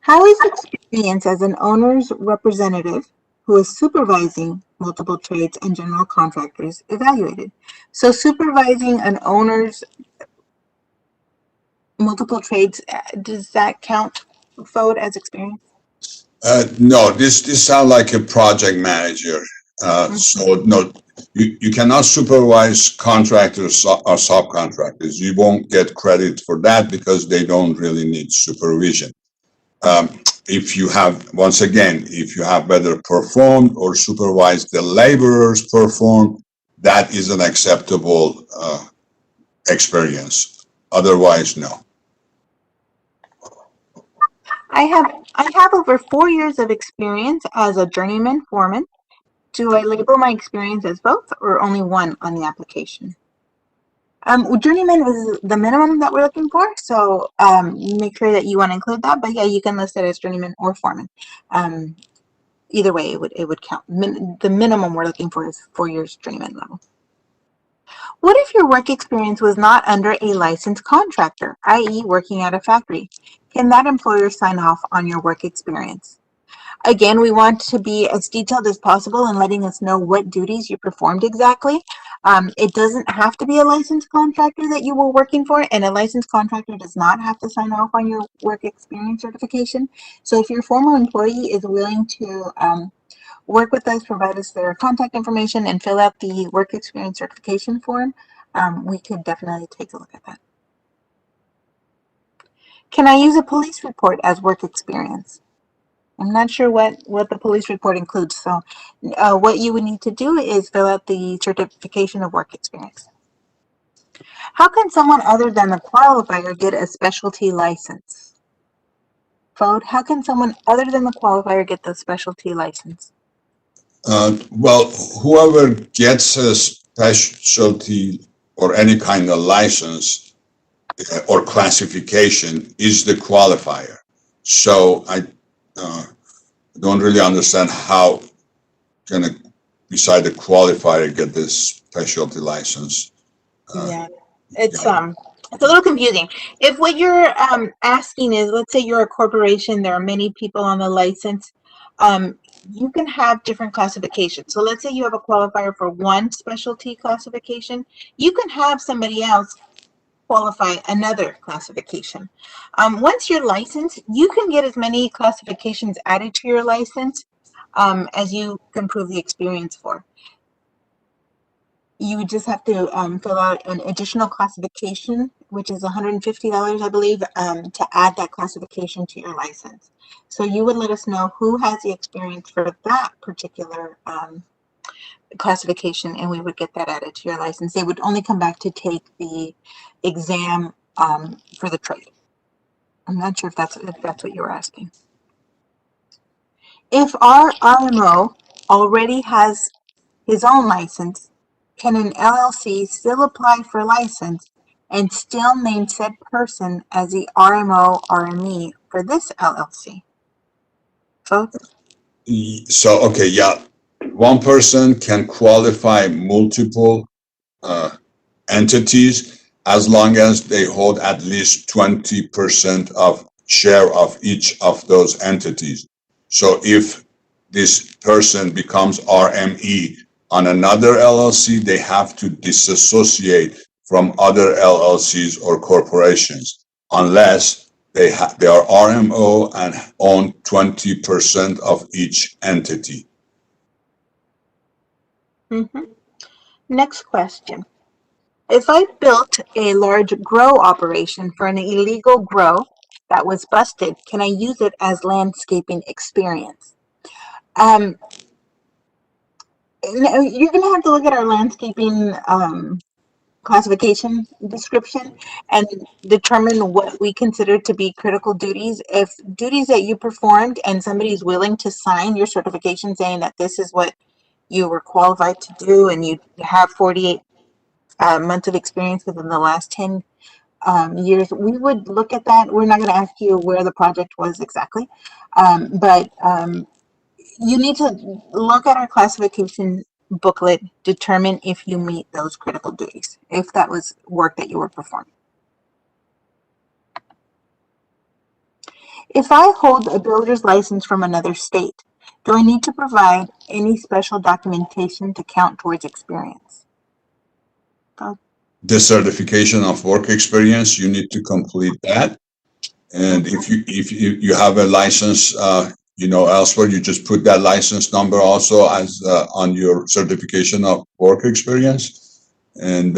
How is experience as an owner's representative who is supervising multiple trades and general contractors evaluated? So supervising an owner's multiple trades, does that count, Fode, as experience? No, this sounds like a project manager. So no, you cannot supervise contractors or subcontractors. You won't get credit for that because they don't really need supervision. If you have, once again, if you have better performed or supervised the laborers performed, that is an acceptable experience. Otherwise, no. I have over 4 years of experience as a journeyman foreman. Do I label my experience as both or only one on the application? Journeyman is the minimum that we're looking for, so make sure that you want to include that. But yeah, you can list it as journeyman or foreman. Either way, it would count. The minimum we're looking for is 4 years journeyman level. What if your work experience was not under a licensed contractor, i.e. working at a factory? Can that employer sign off on your work experience? Again, we want to be as detailed as possible in letting us know what duties you performed exactly. It doesn't have to be a licensed contractor that you were working for, and a licensed contractor does not have to sign off on your work experience certification. So if your former employee is willing to work with us, provide us their contact information, and fill out the work experience certification form, we could definitely take a look at that. Can I use a police report as work experience? I'm not sure what the police report includes. So what you would need to do is fill out the certification of work experience. How can someone other than the qualifier get a specialty license? Fode, how can someone other than the qualifier get the specialty license? Well, whoever gets a specialty or any kind of license or classification is the qualifier. So I don't really understand how can a, beside the qualifier, get this specialty license. Yeah, it's a little confusing. If what you're asking is, let's say you're a corporation, there are many people on the license, you can have different classifications. So let's say you have a qualifier for one specialty classification, you can have somebody else qualify another classification. Once you're licensed, you can get as many classifications added to your license as you can prove the experience for. You would just have to fill out an additional classification, which is $150, I believe, to add that classification to your license. So you would let us know who has the experience for that particular classification, and we would get that added to your license. They would only come back to take the exam for the trade. I'm not sure if that's what you were asking. If our RMO already has his own license, can an LLC still apply for license and still name said person as the RMO RME for this LLC? Folks? So, okay, yeah, one person can qualify multiple entities as long as they hold at least 20% of share of each of those entities. So if this person becomes RME on another LLC, they have to disassociate from other LLCs or corporations unless they are RMO and own 20% of each entity. Next question. If I built a large grow operation for an illegal grow that was busted, can I use it as landscaping experience? You're going to have to look at our landscaping classification description and determine what we consider to be critical duties. If duties that you performed and somebody's willing to sign your certification saying that this is what you were qualified to do and you have 48 months of experience within the last 10 years, we would look at that. We're not going to ask you where the project was exactly, but you need to look at our classification booklet, determine if you meet those critical duties, if that was work that you were performing. If I hold a builder's license from another state, do I need to provide any special documentation to count towards experience? The certification of work experience, you need to complete that. And if you have a license Elsewhere, you just put that license number also as on your certification of work experience, and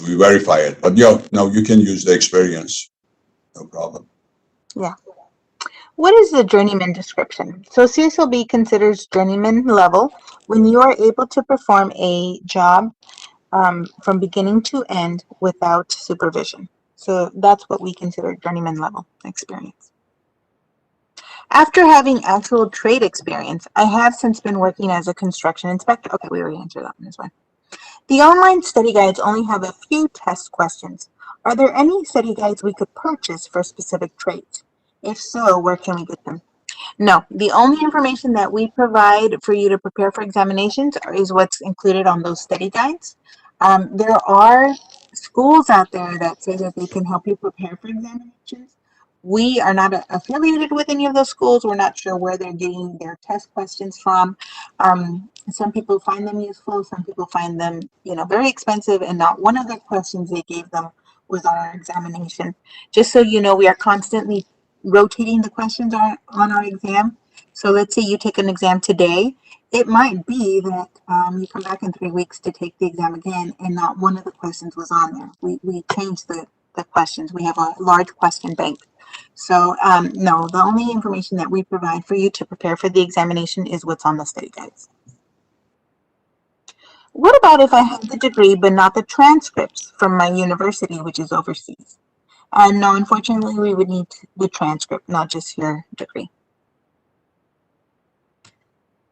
we verify it. But no, you can use the experience, no problem. Yeah. What is the journeyman description? So CSLB considers journeyman level when you are able to perform a job from beginning to end without supervision. So that's what we consider journeyman level experience. After having actual trade experience, I have since been working as a construction inspector. Okay, we already answered that one as well. The online study guides only have a few test questions. Are there any study guides we could purchase for specific trades? If so, where can we get them? No, the only information that we provide for you to prepare for examinations is what's included on those study guides. There are schools out there that say that they can help you prepare for examinations. We are not affiliated with any of those schools. We're not sure where they're getting their test questions from. Some people find them useful. Some people find them, very expensive. And not one of the questions they gave them was on our examination. Just so you know, we are constantly rotating the questions on our exam. So let's say you take an exam today. It might be that you come back in 3 weeks to take the exam again, and not one of the questions was on there. We changed the questions. We have a large question bank. So no, the only information that we provide for you to prepare for the examination is what's on the study guides. What about if I have the degree but not the transcripts from my university, which is overseas? No, unfortunately, we would need the transcript, not just your degree.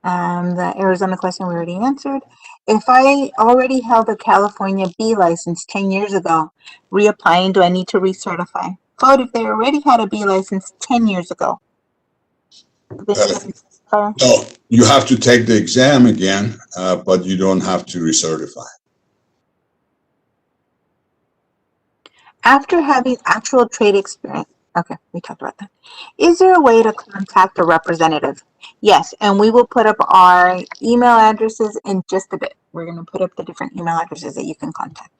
The Arizona question we already answered. If I already held a California B license 10 years ago, reapplying, do I need to recertify? But if they already had a B license 10 years ago, No, you have to take the exam again, but you don't have to recertify. After having actual trade experience, okay, we talked about that. Is there a way to contact a representative? Yes, and we will put up our email addresses in just a bit. We're going to put up the different email addresses that you can contact.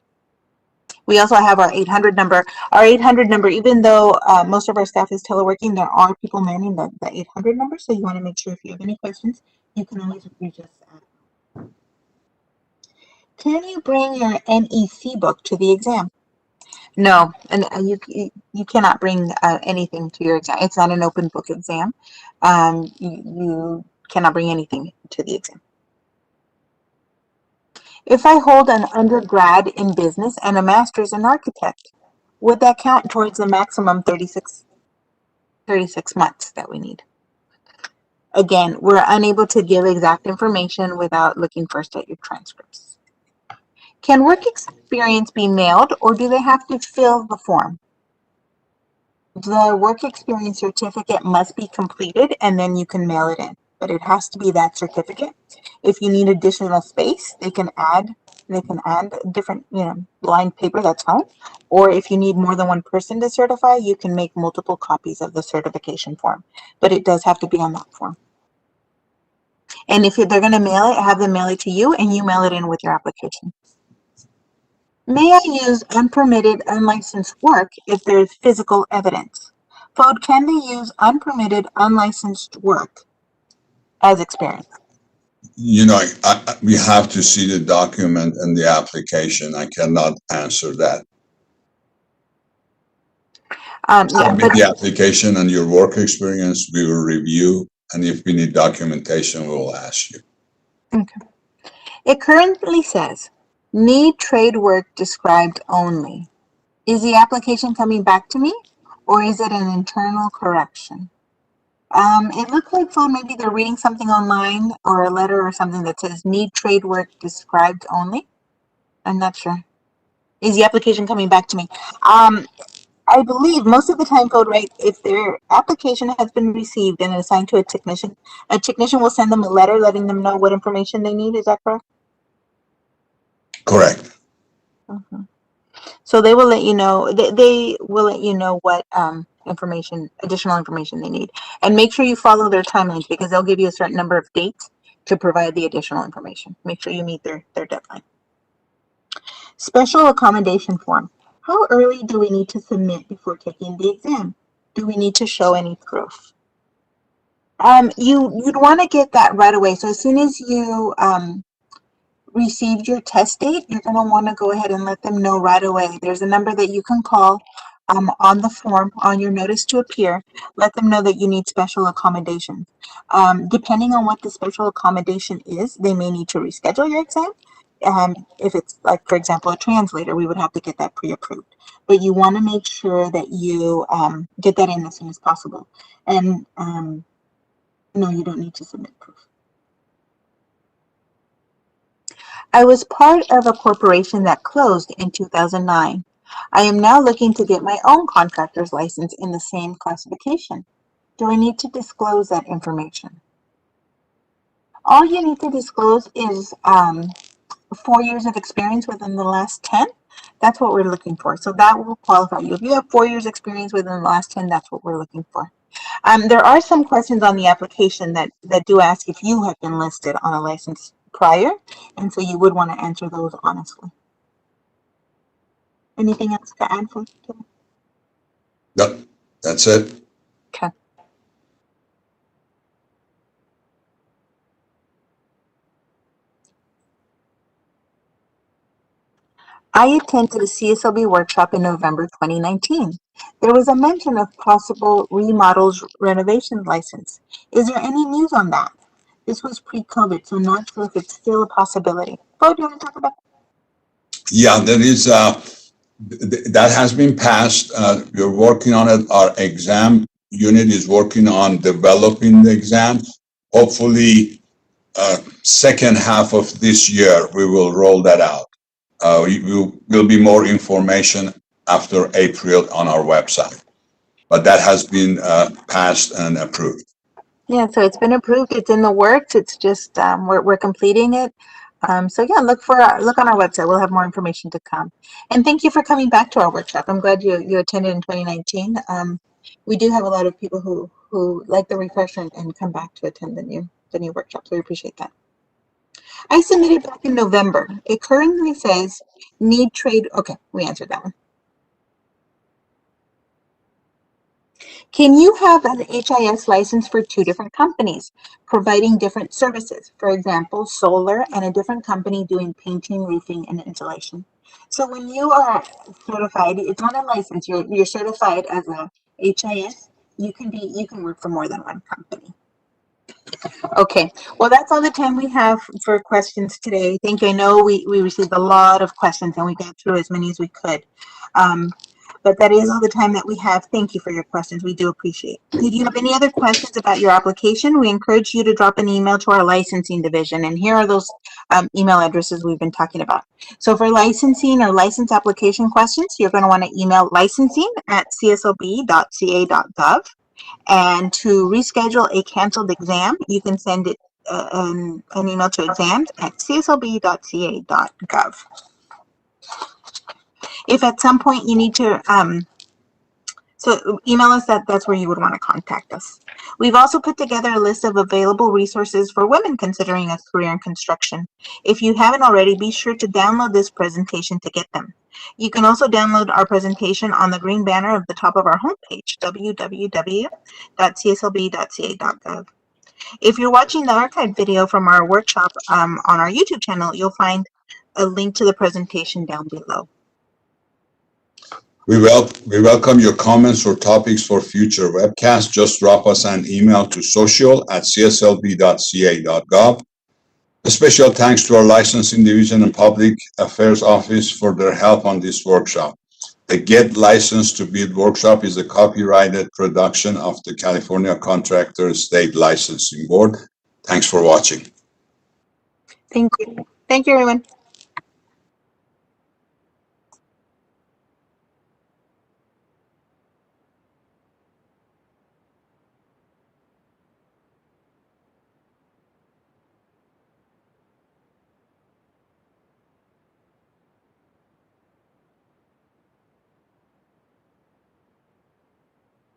We also have our 800 number. Our 800 number, even though most of our staff is teleworking, there are people manning the 800 number. So you want to make sure if you have any questions, you can always reach us at. Can you bring your NEC book to the exam? No, and you cannot bring anything to your exam. It's not an open book exam. You cannot bring anything to the exam. If I hold an undergrad in business and a master's in architect, would that count towards the maximum 36 months that we need? Again, we're unable to give exact information without looking first at your transcripts. Can work experience be mailed, or do they have to fill the form? The work experience certificate must be completed, and then you can mail it in. But it has to be that certificate. If you need additional space, they can add different, lined paper, that's fine. Or if you need more than one person to certify, you can make multiple copies of the certification form. But it does have to be on that form. And if they're going to mail it, have them mail it to you, and you mail it in with your application. May I use unpermitted, unlicensed work if there is physical evidence? Code, can they use unpermitted, unlicensed work as experience? We have to see the document and the application. I cannot answer that. The application and your work experience, we will review, and if we need documentation, we will ask you. Okay. It currently says, need trade work described only. Is the application coming back to me, or is it an internal correction? It looks like maybe they're reading something online or a letter or something that says need trade work described only. I'm not sure. Is the application coming back to me? I believe most of the time, Code, right, if their application has been received and assigned to a technician will send them a letter letting them know what information they need. Is that correct? Correct. Mm-hmm. So they will let you know. They will let you know what additional information they need, and make sure you follow their timelines because they'll give you a certain number of dates to provide the additional information. Make sure you meet their deadline. Special accommodation form. How early do we need to submit before taking the exam? Do we need to show any proof? You'd want to get that right away. So as soon as you received your test date, you're going to want to go ahead and let them know right away. There's a number that you can call on the form, on your notice to appear. Let them know that you need special accommodations. Depending on what the special accommodation is, they may need to reschedule your exam. If it's like, for example, a translator, we would have to get that pre-approved. But you want to make sure that you get that in as soon as possible. And no, you don't need to submit proof. I was part of a corporation that closed in 2009. I am now looking to get my own contractor's license in the same classification. Do I need to disclose that information? All you need to disclose is 4 years of experience within the last 10. That's what we're looking for. So that will qualify you. If you have 4 years experience within the last 10, that's what we're looking for. There are some questions on the application that do ask if you have been listed on a license prior, and so you would want to answer those honestly. Anything else to add for today? No, that's it. Okay. I attended a CSLB workshop in November 2019. There was a mention of possible remodels renovation license. Is there any news on that? This was pre-COVID, so not sure if it's still a possibility. Bo, do you want to talk about that? Yeah, there is, that has been passed. We're working on it. Our exam unit is working on developing the exam. Hopefully, second half of this year, we will roll that out. Will be more information after April on our website, but that has been passed and approved. Yeah, so it's been approved. It's in the works. It's just we're completing it. So yeah, look on our website. We'll have more information to come. And thank you for coming back to our workshop. I'm glad you attended in 2019. We do have a lot of people who like the refresher and come back to attend the new workshop. So we appreciate that. I submitted back in November. It currently says need trade. Okay, we answered that one. Can you have an HIS license for 2 different companies providing different services? For example, solar and a different company doing painting, roofing, and insulation. So when you are certified, it's not a license. You're certified as a HIS. You can work for more than one company. Okay, well, that's all the time we have for questions today. Thank you. I know we received a lot of questions and we got through as many as we could. But that is all the time that we have. Thank you for your questions. We do appreciate it. If you have any other questions about your application, we encourage you to drop an email to our licensing division. And here are those email addresses we've been talking about. So for licensing or license application questions, you're going to want to email licensing@cslb.ca.gov. And to reschedule a canceled exam, you can send it an email to exams@cslb.ca.gov. If at some point you need to, so email us, that's where you would want to contact us. We've also put together a list of available resources for women considering a career in construction. If you haven't already, be sure to download this presentation to get them. You can also download our presentation on the green banner at the top of our homepage, www.cslb.ca.gov. If you're watching the archived video from our workshop on our YouTube channel, you'll find a link to the presentation down below. We welcome your comments or topics for future webcasts. Just drop us an email to social@cslb.ca.gov. A special thanks to our Licensing Division and Public Affairs Office for their help on this workshop. The Get Licensed to Build workshop is a copyrighted production of the California Contractors State Licensing Board. Thanks for watching. Thank you. Thank you, everyone.